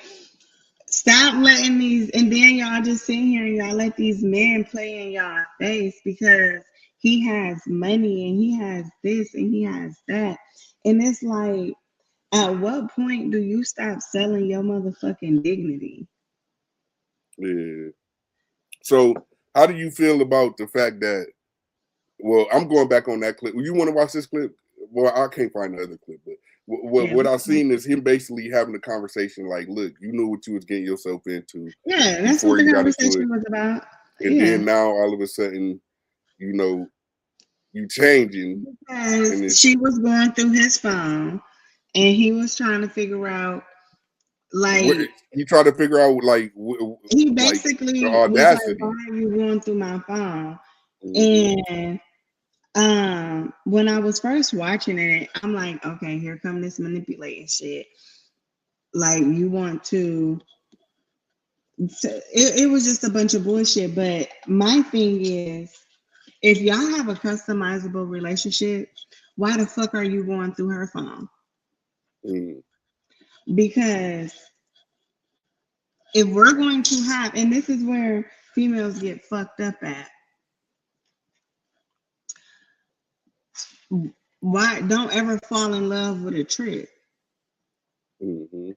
stop letting these, and then y'all just sit here and y'all let these men play in y'all face because he has money and he has this and he has that. And it's like, at what point do you stop selling your motherfucking dignity? Yeah. So, how do you feel about the fact that? Well, I'm going back on that clip. You want to watch this clip? Well, I can't find the other clip, but Yeah, what I've seen is him basically having a conversation like, "Look, you knew what you was getting yourself into yeah, that's what before the you got into it, conversation was about. and Yeah. then now all of a sudden, you know, you changing, Because and it's she was going through his phone and he was trying to figure out, what like, you try to figure out, he like the basically was like, why audacity." are you going through my phone? Mm-hmm. And when I was first watching it, I'm like, okay, here come this manipulating shit. Like, you want to, it was just a bunch of bullshit. But my thing is, if y'all have a customizable relationship, why the fuck are you going through her phone? Mm-hmm. Because if we're going to have, and this is where females get fucked up at, why don't ever fall in love with a trick? Mm-hmm.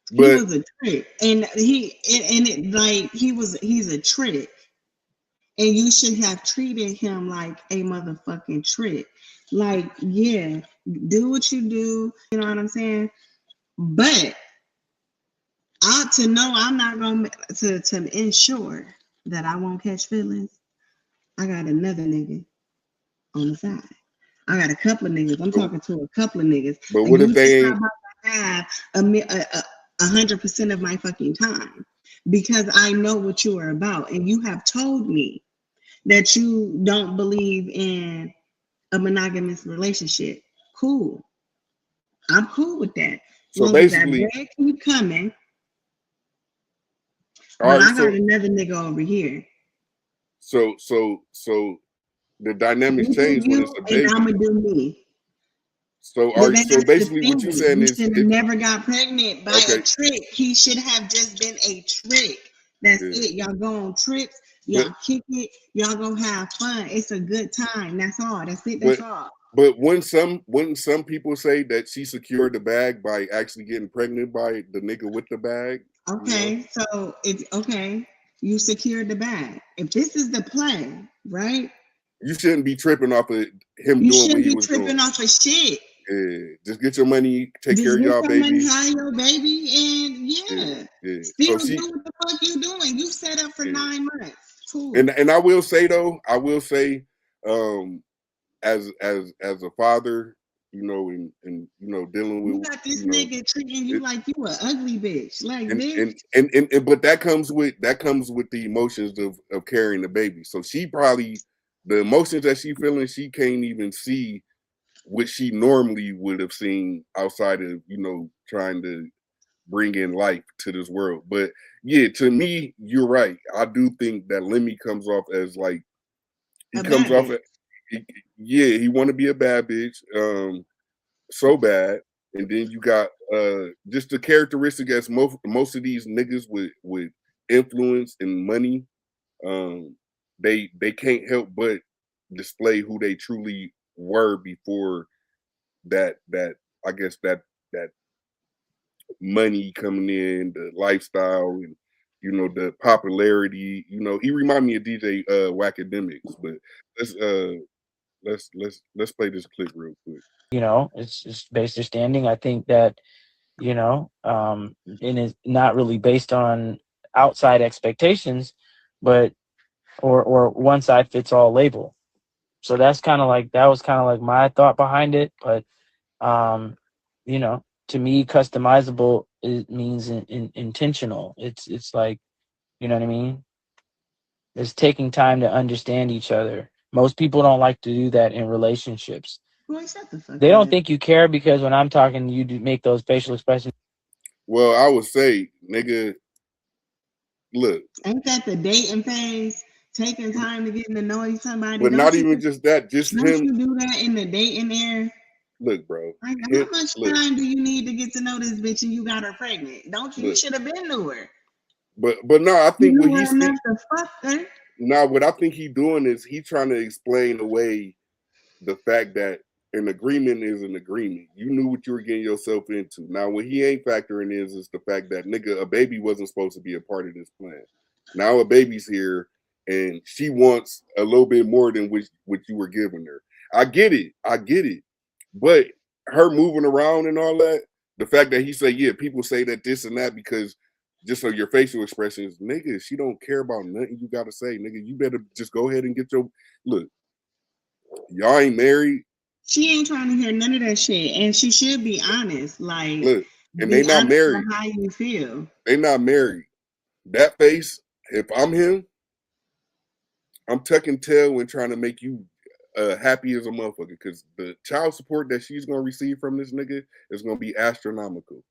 He But was a trick, and it like he's a trick, and you should have treated him like a motherfucking trick. Like, yeah, do what you do, you know what I'm saying? But I to know I'm not gonna to ensure that I won't catch feelings. I got another nigga on the side. I got a couple of niggas. I'm talking to a couple of niggas. but And what you if just they not ain't? about to have 100% of my fucking time because I know what you are about. And you have told me that you don't believe in a monogamous relationship. Cool. I'm cool with that. As So long as that basically, bread keep coming, all but right. I got another nigga over here. So the dynamics You do change when you, it's a and baby. I'ma do me. So But are then so that's the basically what thing. you saying You is should have it never got pregnant by a okay? trick. He should have just been a trick. That's Yeah. it. Y'all go on trips, But y'all kick it, y'all gonna have fun. It's a good time. That's all. That's it. but That's all. but wouldn't some people say that she secured the bag by actually getting pregnant by the nigga with the bag? You know, Okay, so if okay, you secured the bag. If this is the play, right? you shouldn't be tripping off of him You doing what shouldn't he be was doing. tripping off of shit. Yeah. Just get your money, take care Just of get y'all, your money, baby. hire your baby, and Yeah, yeah, yeah. So still do she, what the fuck you doing. You set up for yeah. 9 months. Cool. And I will say though, I will say, um, as a father, and dealing You with got this nigga treating you it, like you a ugly bitch. Like, bitch, and but that comes with the emotions of carrying the baby. So she probably the emotions that she feeling, she can't even see what she normally would have seen outside of trying to bring in life to this world. But yeah, to me, you're right. I do think that Lemmy comes off as like he a comes bad off bitch. as yeah, he want to be a bad bitch. So bad. And then you got just the characteristic as most of these niggas with influence and money, um, they can't help but display who they truly were before that I guess that money coming in, the lifestyle and the popularity. He remind me of DJ Wacademics, but let's uh let's play this clip real quick. It's based understanding. I think that, and it's not really based on outside expectations, but or one size fits all label. So that was kind of like my thought behind it. But um, to me, customizable it means intentional. It's like, you know what I mean? It's taking time to understand each other. Most people don't like to do that in relationships. Boy, shut the fuck They don't up. think you care because when I'm talking, you do make those facial expressions. Well, I would say, nigga, look, Ain't that the dating phase? Taking time to get to know somebody. but not even just that, just Don't him. you do that in the dating era? Look, bro, Like, him, how much look, time do you need to get to know this bitch and you got her pregnant? Don't you? You look. should have been to her. But no, I You think what knew he's her enough to fuck her. now what I think he doing is he trying to explain away the fact that an agreement is an agreement. You knew what you were getting yourself into. Now, what he ain't factoring is the fact that nigga, a baby wasn't supposed to be a part of this plan. Now a baby's here, and she wants a little bit more than what you were giving her. I get it. But her moving around and all that, the fact that he said, yeah, people say that this and that because just so your facial expressions, nigga, she don't care about nothing you gotta say, nigga. You better just go ahead and get your look. Y'all ain't married. She ain't trying to hear none of that shit, and she should be honest. Like, Look, and they be not honest married. with how you feel. They not married. That face, if I'm him, I'm tucking tail and trying to make you happy as a motherfucker because the child support that she's gonna receive from this nigga is gonna be astronomical.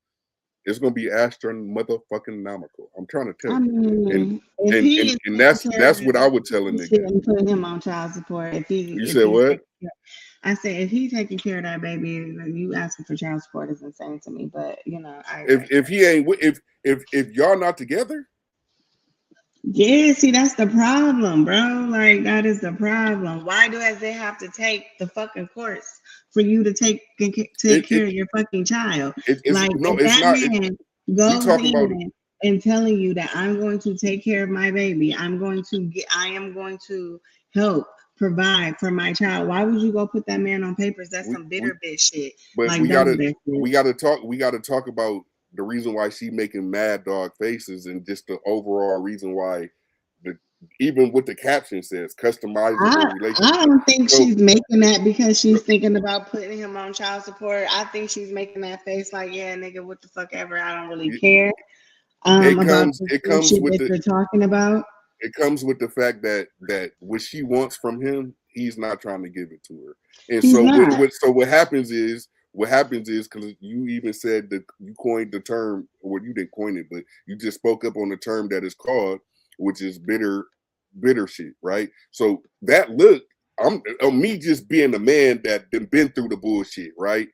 It's gonna be motherfucking-nomical. I'm trying to tell I you, and mean, if and he and is and taking care that's of what I would tell a you nigga. shouldn't put him on child support. If You he's said what? taking care, I said if he's taking care of that baby, you asking for child support is insane to me. But I agree. If he ain't if y'all not together, Yeah, see, that's the problem, bro. Like that is the problem. Why do they have to take the fucking course for you to take it care of your fucking child? it's Like no, if it's that not. man We goes talking about in and telling you that I'm going to take care of my baby, I am going to help provide for my child. Why would you go put that man on papers? That's we some we bitter bitch shit. but Like done with that we shit. gotta talk about the reason why she making mad dog faces and just the overall reason why the even what the caption says customizable I relationship. don't think So she's making that because she's thinking about putting him on child support. I think she's making that face like, yeah, nigga, what the fuck ever. I don't really care about the it same comes shit with that the you're talking about. it comes with the fact that what she wants from him, he's not trying to give it to her. And He's so not. what happens is because you even said that you coined the term, or you didn't coin it, but you just spoke up on the term that is called, which is bitter shit, right? So that look, me just being a man that been through the bullshit, right?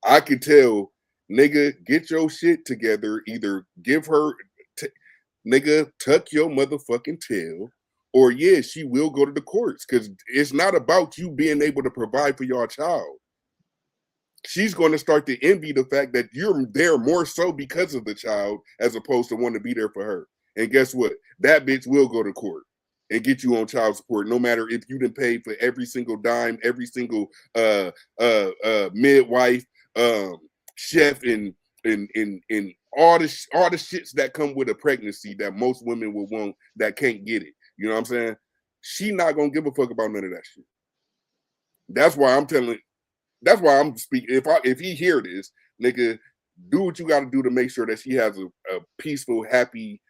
I could tell, nigga, get your shit together. Either give her nigga, tuck your motherfucking tail, or yeah, she will go to the courts because it's not about you being able to provide for your child. She's going to start to envy the fact that you're there more so because of the child as opposed to wanting to be there for her. And guess what? That bitch will go to court and get you on child support, no matter if you didn't pay for every single dime, every single midwife, chef, and all the shits that come with a pregnancy that most women will want that can't get it. You know what I'm saying? She not gonna give a fuck about none of that shit. That's why I'm telling. That's why I'm speaking. If he hear this, nigga, do what you got to do to make sure that she has a peaceful, happy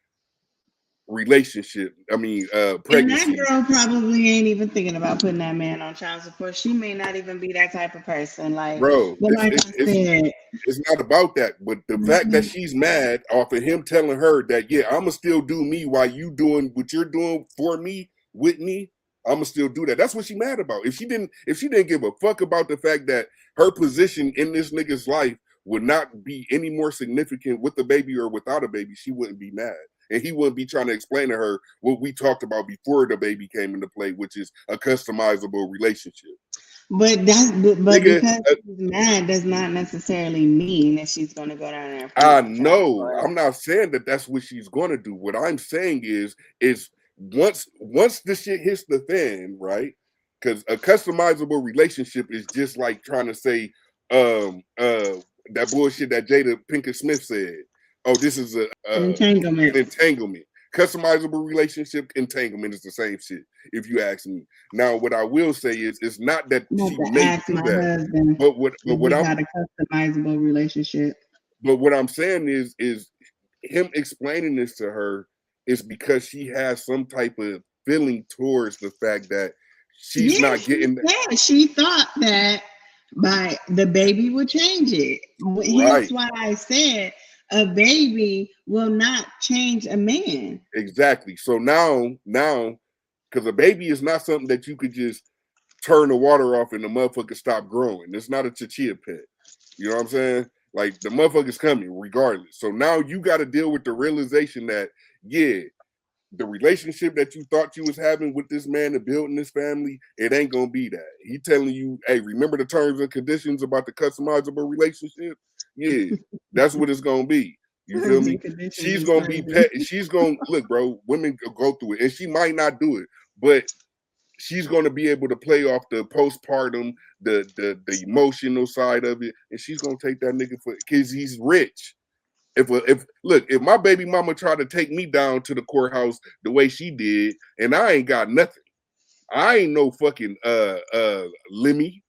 relationship. I mean, And that pregnancy, girl probably ain't even thinking about putting that man on child support. She may not even be that type of person. bro. But like I said, It's not about that. But the fact that she's mad off of him telling her that, yeah, I'ma still do me while you doing what you're doing for me with me. I'ma still do that. That's what she mad about. If she didn't give a fuck about the fact that her position in this nigga's life would not be any more significant with the baby or without a baby, she wouldn't be mad. And he wouldn't be trying to explain to her what we talked about before the baby came into play, which is a customizable relationship. but Nigga, because she's mad does not necessarily mean that she's gonna go down there and put him I on child know. support. I'm not saying that that's what she's going to do. What I'm saying is once the shit hits the fan, right? Because a customizable relationship is just like trying to say that bullshit that Jada Pinkett Smith said. Oh, this is Entanglement. an entanglement. Customizable relationship entanglement is the same shit, if you ask me. Now, what I will say is, it's not that I'm about she to may ask do my that, husband but if we got a customizable relationship. what I'm saying is him explaining this to her is because she has some type of feeling towards the fact that she's not getting that. Yeah, she thought that by the baby would change it. Hence Right. why I said a baby will not change a man. Exactly. So now, because a baby is not something that you could just turn the water off and the motherfucker stop growing. It's not a chichia pet. You know what I'm saying? Like the motherfucker's coming regardless. So now you got to deal with the realization that, yeah, the relationship that you thought you was having with this man and building this family, it ain't gonna be that. He telling you, hey, remember the terms and conditions about the customizable relationship? Yeah, that's what it's gonna be. You feel me? She's gonna be pet. She's gonna look, bro. Women go through it, and she might not do it, but she's gonna be able to play off the postpartum, the emotional side of it, and she's gonna take that nigga for because he's rich. If my baby mama tried to take me down to the courthouse the way she did, and I ain't got nothing, I ain't no fucking Lemmy,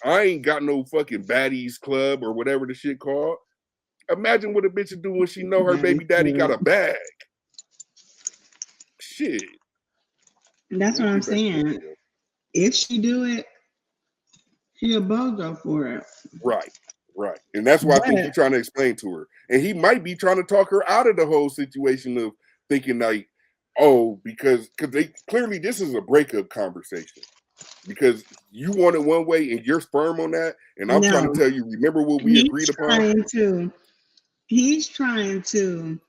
I ain't got no fucking baddies club or whatever the shit called. Imagine what a bitch would do when she know her baby daddy got a bag. Shit. That's what I'm saying. If she do it, she a bozo for it. Right. And that's why I think he's trying to explain to her. And he might be trying to talk her out of the whole situation of thinking like, oh, because they clearly this is a breakup conversation. Because you want it one way and you're firm on that. And I'm trying to tell you, remember what we agreed upon? He's trying to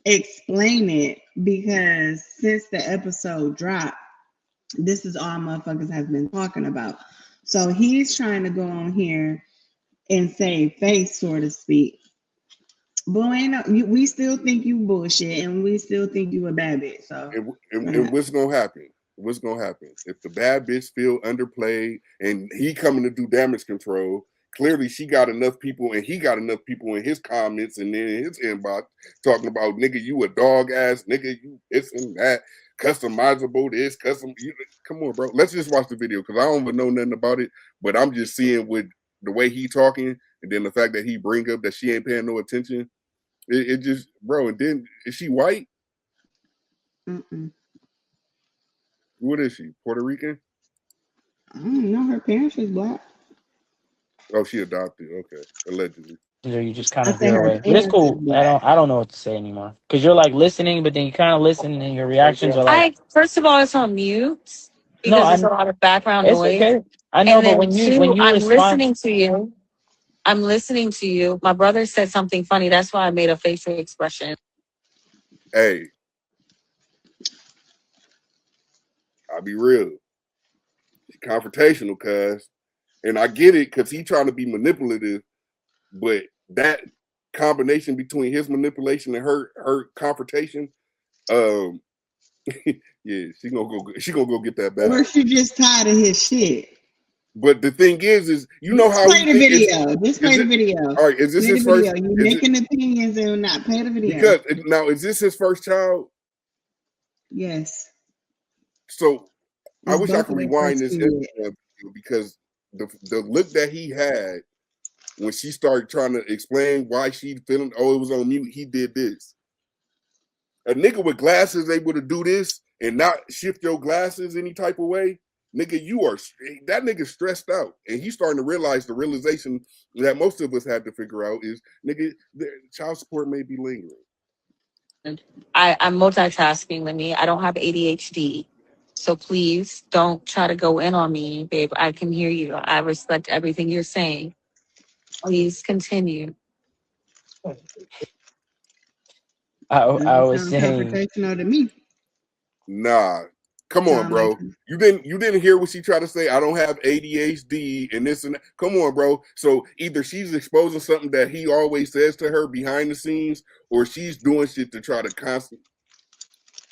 explain it because since the episode dropped, this is all motherfuckers have been talking about. So he's trying to go on here and save face, so to speak. Boy, we still think you bullshit, and we still think you a bad bitch. So, and what's gonna happen? What's gonna happen if the bad bitch feel underplayed and he coming to do damage control? Clearly, she got enough people, and he got enough people in his comments and then in his inbox talking about nigga, you a dog ass nigga, you this and that, customizable this, custom. Come on, bro. Let's just watch the video because I don't even know nothing about it, but I'm just seeing with the way he talking, and then the fact that he bring up that she ain't paying no attention. It just, bro. And then is she white? What is she? Puerto Rican? I don't know. Her parents is black. Oh, she adopted. Okay, allegedly. You just kind of veer away, but it's cool. I don't know what to say anymore because you're like listening, but then you kind of listen, and your reactions are like. First of all, it's on mute because there's a lot of background noise. Okay. I know, but when you I'm respond, listening to you. I'm listening to you. My brother said something funny. That's why I made a facial expression. Hey, I'll be real. She's confrontational, cuz. And I get it because he's trying to be manipulative, but that combination between his manipulation and her confrontation, yeah, she gonna go get that back. Or she just tired of his shit. But the thing is you know how play the video. Just play the video. All right, is this his first? You're making opinions and not play the video. Because now, is this his first child? Yes. So I wish I could rewind this because the look that he had when she started trying to explain why she feeling, oh, it was on mute, he did this. A nigga with glasses able to do this and not shift your glasses any type of way, nigga, that nigga stressed out. And he's starting to realize the realization that most of us had to figure out is, nigga, child support may be lingering. I'm multitasking, Lemmy. I don't have ADHD. So please don't try to go in on me, babe. I can hear you. I respect everything you're saying. Please continue. I was saying confrontational to me. Nah, come on, bro. You didn't hear what she tried to say. I don't have ADHD and this and that. Come on, bro. So either she's exposing something that he always says to her behind the scenes, or she's doing shit to try to constantly.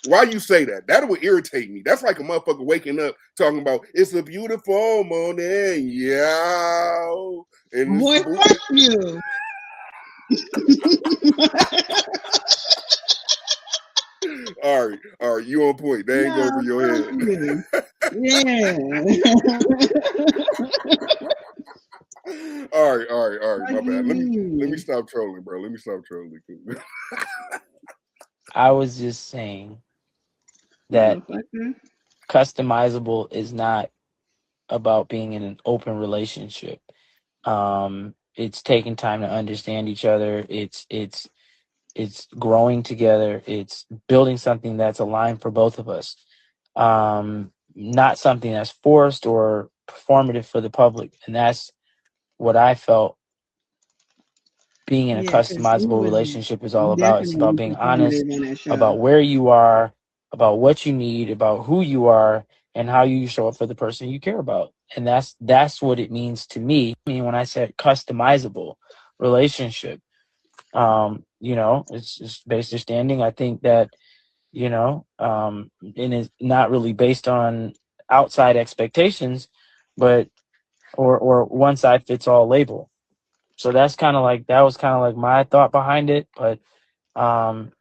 Why you say that? That would irritate me. That's like a motherfucker waking up talking about it's a beautiful morning, yeah. And boy, fuck you. All right, you on point. They ain't go over your head. Yeah. All right. My bad. Let me stop trolling, bro. Let me stop trolling. I was just saying that Motherfucker. customizable is not about being in an open relationship. It's taking time to understand each other. It's growing together. It's building something that's aligned for both of us. Not something that's forced or performative for the public. And that's what I felt being in a Yeah, because you customizable was relationship is all about. It's about definitely being honest performative on that about show. where you are, about what you need, about who you are, and how you show up for the person you care about. And that's what it means to me. I mean, when I said customizable relationship, it's just based understanding. I think that, and it's not really based on outside expectations, but or one size fits all label. So that was kind of like my thought behind it. But um,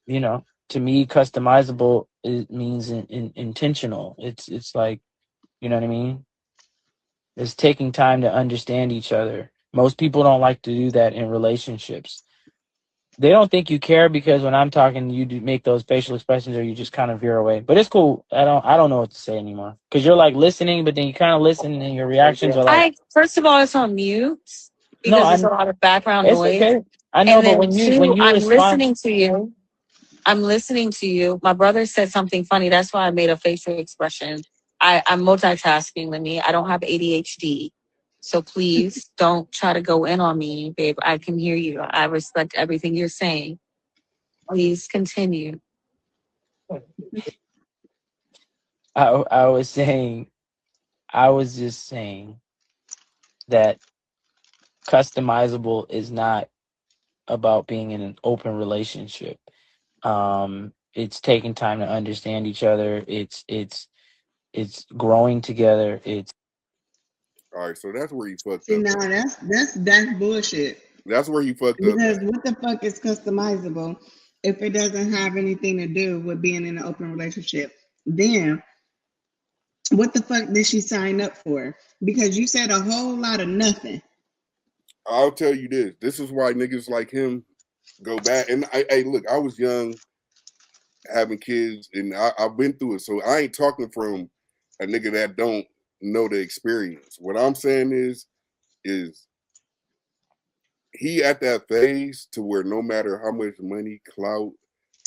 to me, customizable it means intentional. It's like, you know what I mean? It's taking time to understand each other. Most people don't like to do that in relationships. They don't think you care because when I'm talking, you do make those facial expressions or you just kind of veer away. But it's cool. I don't know what to say anymore because you're like listening, but then you kind of listen and your reactions are like, I first of all, it's on mute no, because there's a lot of background it's noise. okay. I know, And but then when two, you I'm respond, listening to you. I'm listening to you. My brother said something funny. That's why I made a facial expression. I'm multitasking with me. I don't have ADHD. So please don't try to go in on me, babe. I can hear you. I respect everything you're saying. Please continue. I was saying, I was just saying that customizable is not about being in an open relationship. It's taking time to understand each other. It's growing together. It's All right, so that's where he fucked See, up now at. that's bullshit. That's where he fucked up Because at. what the fuck is customizable if it doesn't have anything to do with being in an open relationship? Then what the fuck did she sign up for? Because you said a whole lot of nothing. I'll tell you this. This is why niggas like him go back. And hey, look, I was young, having kids, and I've been through it. So I ain't talking from a nigga that don't know the experience. What I'm saying is he at that phase to where no matter how much money, clout,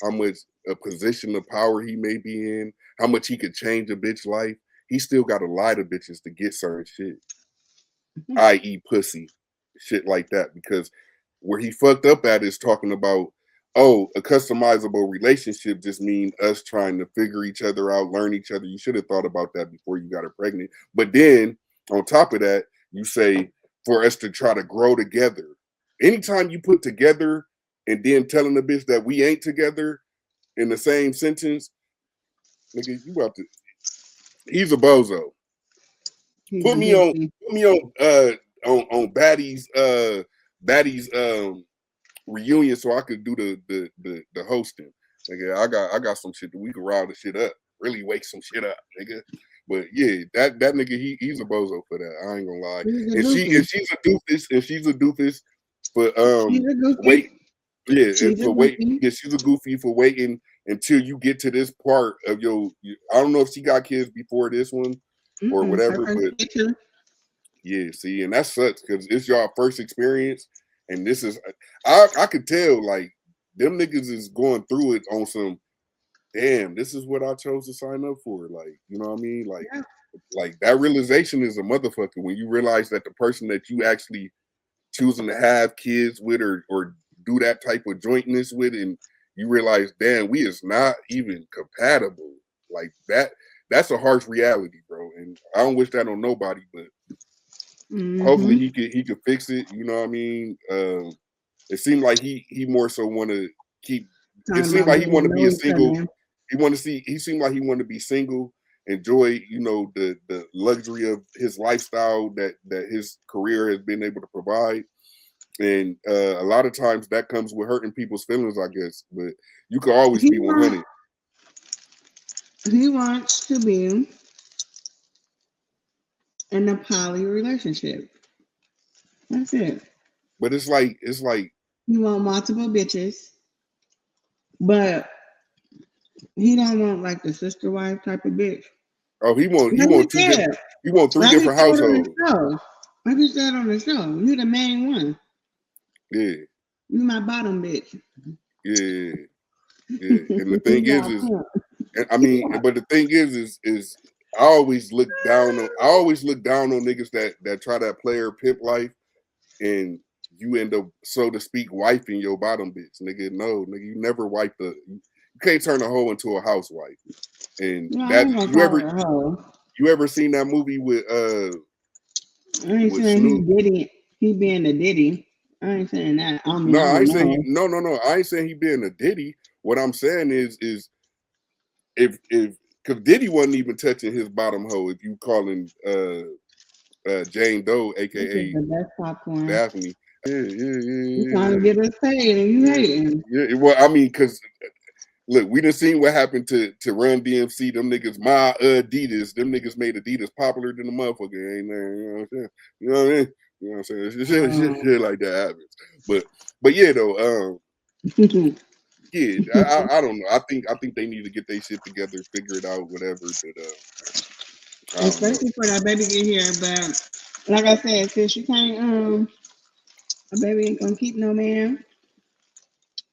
how much a position of power he may be in, how much he could change a bitch life, he still got to lie to bitches to get certain shit, i.e., pussy, shit like that. Because where he fucked up at is talking about, oh, a customizable relationship just mean us trying to figure each other out, learn each other. You should have thought about that before you got her pregnant. But then on top of that, you say for us to try to grow together. Anytime you put together and then telling the bitch that we ain't together in the same sentence, nigga, you about to. He's a bozo. He's Put a me on. goofy. Put me on Batty's reunion so I could do the hosting. Nigga, I got some shit that we can rile the shit up. Really wake some shit up, nigga. But yeah, that nigga he's a bozo for that. I ain't gonna lie. He's a And goofy. she's a doofus for She's a wait goofy. She's a goofy. yeah, she's a goofy for waiting until you get to this part of I don't know if she got kids before this one or Her whatever, first but picture. yeah, see, and that sucks because it's y'all first experience, and this is I could tell like them niggas is going through it on some damn. This is what I chose to sign up for. Like, you know what I mean? Yeah. Like that realization is a motherfucker when you realize that the person that you actually choosing to have kids with or do that type of jointness with, and you realize, damn, we is not even compatible. Like that's a harsh reality, bro. And I don't wish that on nobody, but hopefully Mm-hmm. he could fix it. You know what I mean? It seemed like he more so want to keep. It Talking seemed about like he getting want to to be know a each single. other. He seemed like he wanted to be single, enjoy the luxury of his lifestyle that his career has been able to provide. And a lot of times that comes with hurting people's feelings, I guess. But you could always He be 100. he wants to be in a poly relationship. That's it. But it's like He want multiple bitches, but He don't want like the sister wife type of bitch. Oh, he want Like he two different. said, He want three like he different said on the households. show. Like he said on the show, you the main one. Yeah, You my bottom bitch. yeah, yeah. And the thing You got is, pimp. I mean, but the thing is, I always look down on. I always look down on niggas that try that player pimp life, and you end up, so to speak, wifing your bottom bitch, nigga. No, nigga, you never wipe the. You can't turn a hoe into a housewife. And No, I that ain't gonna call her a hoe. you ever seen that movie with I ain't saying Snoop? he diddy. He being a diddy. I ain't saying that. I mean, No, I I don't ain't saying know. no. I ain't saying he being a Diddy. What I'm saying is if because Diddy wasn't even touching his bottom hoe. If you calling Jane Doe, This is aka the best popcorn. Daphne. You trying to get us paid and you hating. Yeah. Well, I mean, because look, we done seen what happened to Run DMC. Them niggas, my Adidas. Them niggas made Adidas popular than the motherfucker. Ain't there? You know what I'm saying? You know what I mean? You know what I'm saying? Shit like that happens. But yeah, though. Yeah, I don't know. I think they need to get their shit together, figure it out, whatever. But I don't know. Especially for that baby get here, but like I said, since you can't a baby ain't gonna keep no man.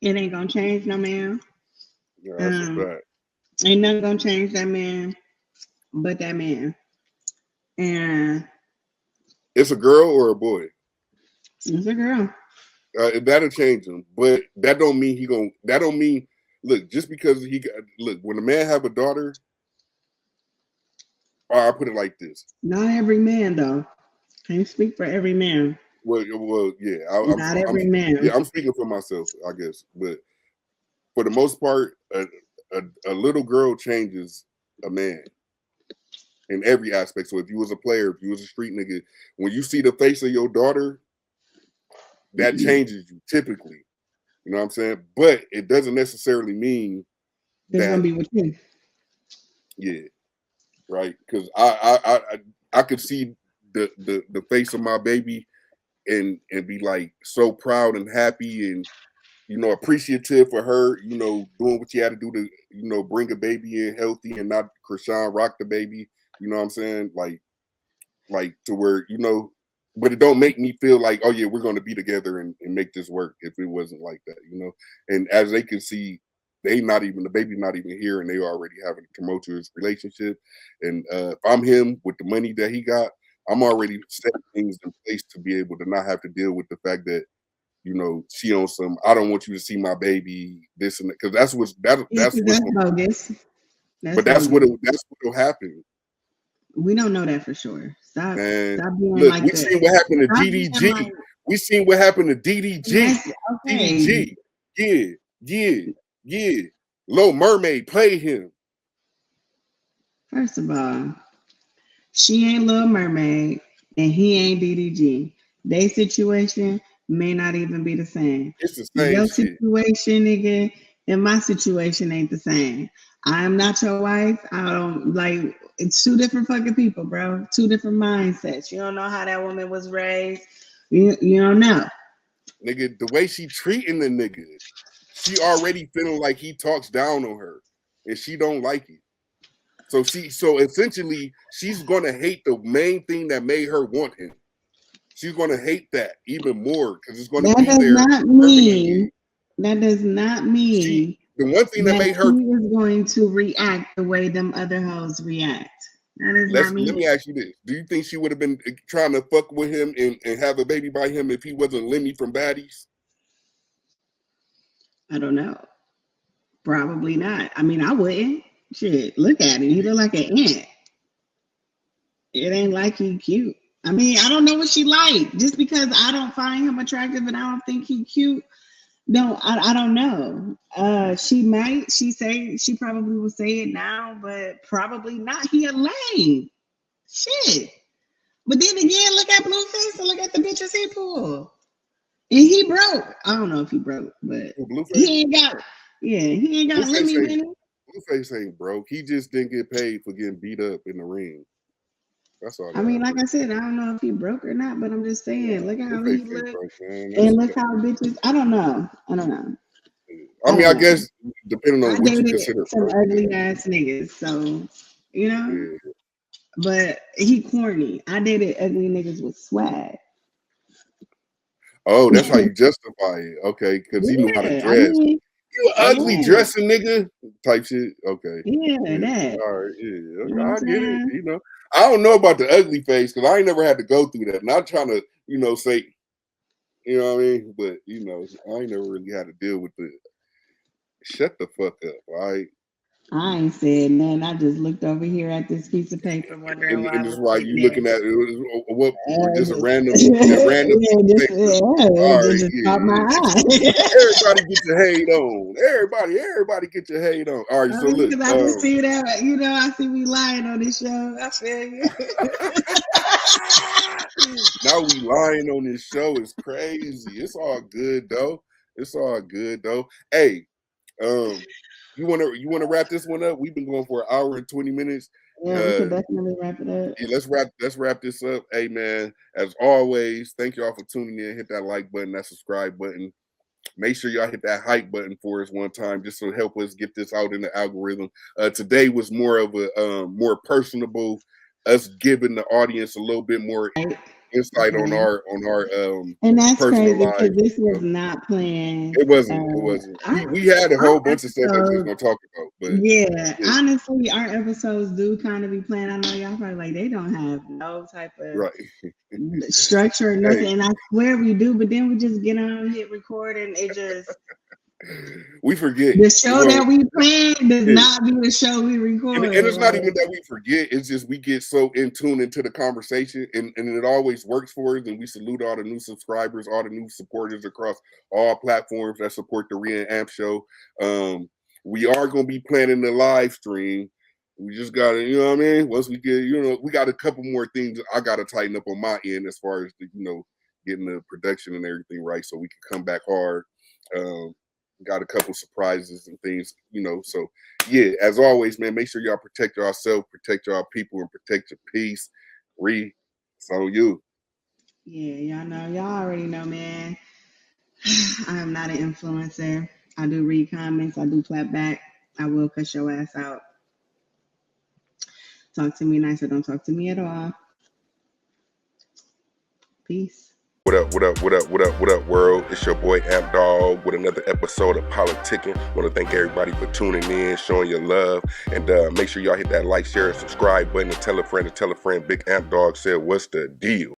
It ain't gonna change no man. Yeah, that's a Um, fact. ain't nothing gonna change that man but that man. And It's a girl or a boy. it's a girl. That'll change him, but that don't mean he gon' That don't mean. Look, just because he got look when a man have a daughter, or I put it like this. Not every man though. Can't speak for every man. Well, yeah, Not every man. I'm speaking for myself, I guess. But for the most part, a little girl changes a man in every aspect. So if you was a player, if you was a street nigga, when you see the face of your daughter, that changes you typically. You know what I'm saying? But it doesn't necessarily mean It's gonna that, be with you. yeah, right? Because I could see the face of my baby and be like so proud and happy and appreciative for her, doing what you had to do to, bring a baby in healthy and not Krishan rock the baby. You know what I'm saying? Like to where, but it don't make me feel like, oh yeah, we're going to be together and make this work if it wasn't like that. And as they can see, the baby's not even here and they already having a tumultuous relationship. And if I'm him with the money that he got, I'm already setting things in place to be able to not have to deal with the fact that, she on some, I don't want you to see my baby, this and that. Cause that's what's, Yeah, that's 'cause what's, that's bogus. That's but that's bogus. what'll happen. We don't know that for sure. Stop Man, being look, like we that. seen what happened to Stop being DDG. like We seen what happened to DDG. that's okay. DDG. Yeah. Little Mermaid played him. First of all, she ain't Little Mermaid and he ain't DDG. They situation may not even be the same. It's the same Your shit. situation, nigga, and my situation ain't the same. I am not your wife. I don't like it's two different fucking people, bro. Two different mindsets. You don't know how that woman was raised. You don't know. Nigga, the way she treating the nigga, she already feeling like he talks down on her and she don't like it. So essentially she's gonna hate the main thing that made her want him. She's gonna hate that even more because it's gonna That be does there not permanently. mean that does not mean The one thing that that made her, he is going to react the way them other hoes react. That does not let mean me ask you this. Do you think she would have been trying to fuck with him and have a baby by him if he wasn't Lemmy from Baddies? I don't know. Probably not. I mean, I wouldn't. Shit, look at him. He look like an ant. It ain't like he cute. I mean, I don't know what she like. Just because I don't find him attractive and I don't think he cute. No, I don't know. She might. She probably will say it now, but probably not. He a lame. Shit. But then again, look at Blueface and look at the bitches he pulled. And he broke. I don't know if he broke, but Blueface? he ain't got. Yeah, he ain't got Blueface Lemmy ain't winning. Blueface ain't broke. He just didn't get paid for getting beat up in the ring. That's all I that mean, like happened. I said, I don't know if he broke or not, but I'm just saying, look how Blueface he ain't looked broke, man. and look how bitches. I don't know. I mean, I guess depending I on what you dated consider some fun. ugly ass niggas, so you know. Yeah. But he corny. I dated ugly niggas with swag. Oh, that's how you justify it. Okay, because he knew how to Yeah, I dress. mean, You ugly yeah, dressing nigga type shit. Okay. yeah, Yeah. that. All right. Yeah. You Okay, know what I'm I get it. saying? You know, I don't know about the ugly face because I ain't never had to go through that. Not trying to, say, you know what I mean? But I ain't never really had to deal with the shut the fuck up, all right? I ain't said nothing. I just looked over here at this piece of paper, wondering And why I this is was why sitting you there. looking at it, what just a random Yeah, piece of just paper. All it right, just yeah, caught my yeah. eye. Everybody get your hate on. Everybody get your hate on. All right, so look, Because I can see that, I see me lying on this show. I feel you. now we lying on this show is crazy. It's all good though. It's all good though. Hey, you wanna wrap this one up? We've been going for an hour and 20 minutes. Yeah, we could definitely wrap it up. Yeah, let's wrap this up. Hey man, as always, thank y'all for tuning in. Hit that like button, that subscribe button. Make sure y'all hit that hype button for us one time, just to help us get this out in the algorithm. Today was more of a more personable, us giving the audience a little bit more insight on our And that's personal crazy because lives. this was not planned. It wasn't. We had a Our whole bunch of stuff that we was episodes, gonna talk about, but yeah, honestly, our episodes do kind of be planned. I know y'all probably like they don't have no type of right. structure or nothing, Hey, and I swear we do, but then we just get on, hit record, and it just we forget. the show Well, that we plan does yeah. not be the show we record. And it's not even Like, that we forget. It's just we get so in tune into the conversation, and it always works for us. And we salute all the new subscribers, all the new supporters across all platforms that support the Rhea and Amp Show. We are going to be planning the live stream. We just got to, you know what I mean? Once we get, we got a couple more things I got to tighten up on my end as far as, getting the production and everything right so we can come back hard. Got a couple surprises and things, so yeah, as always, man, make sure y'all protect yourself, protect y'all people, and protect your peace. It's on you. yeah, y'all already know, man. I am not an influencer. I do read comments, I do clap back, I will cuss your ass out. Talk to me nice or don't talk to me at all. Peace. What up, world? It's your boy Amp Dog with another episode of Politickin. Want to thank everybody for tuning in, showing your love, and make sure y'all hit that like, share, and subscribe button, and tell a friend. Big Amp Dog said, what's the deal?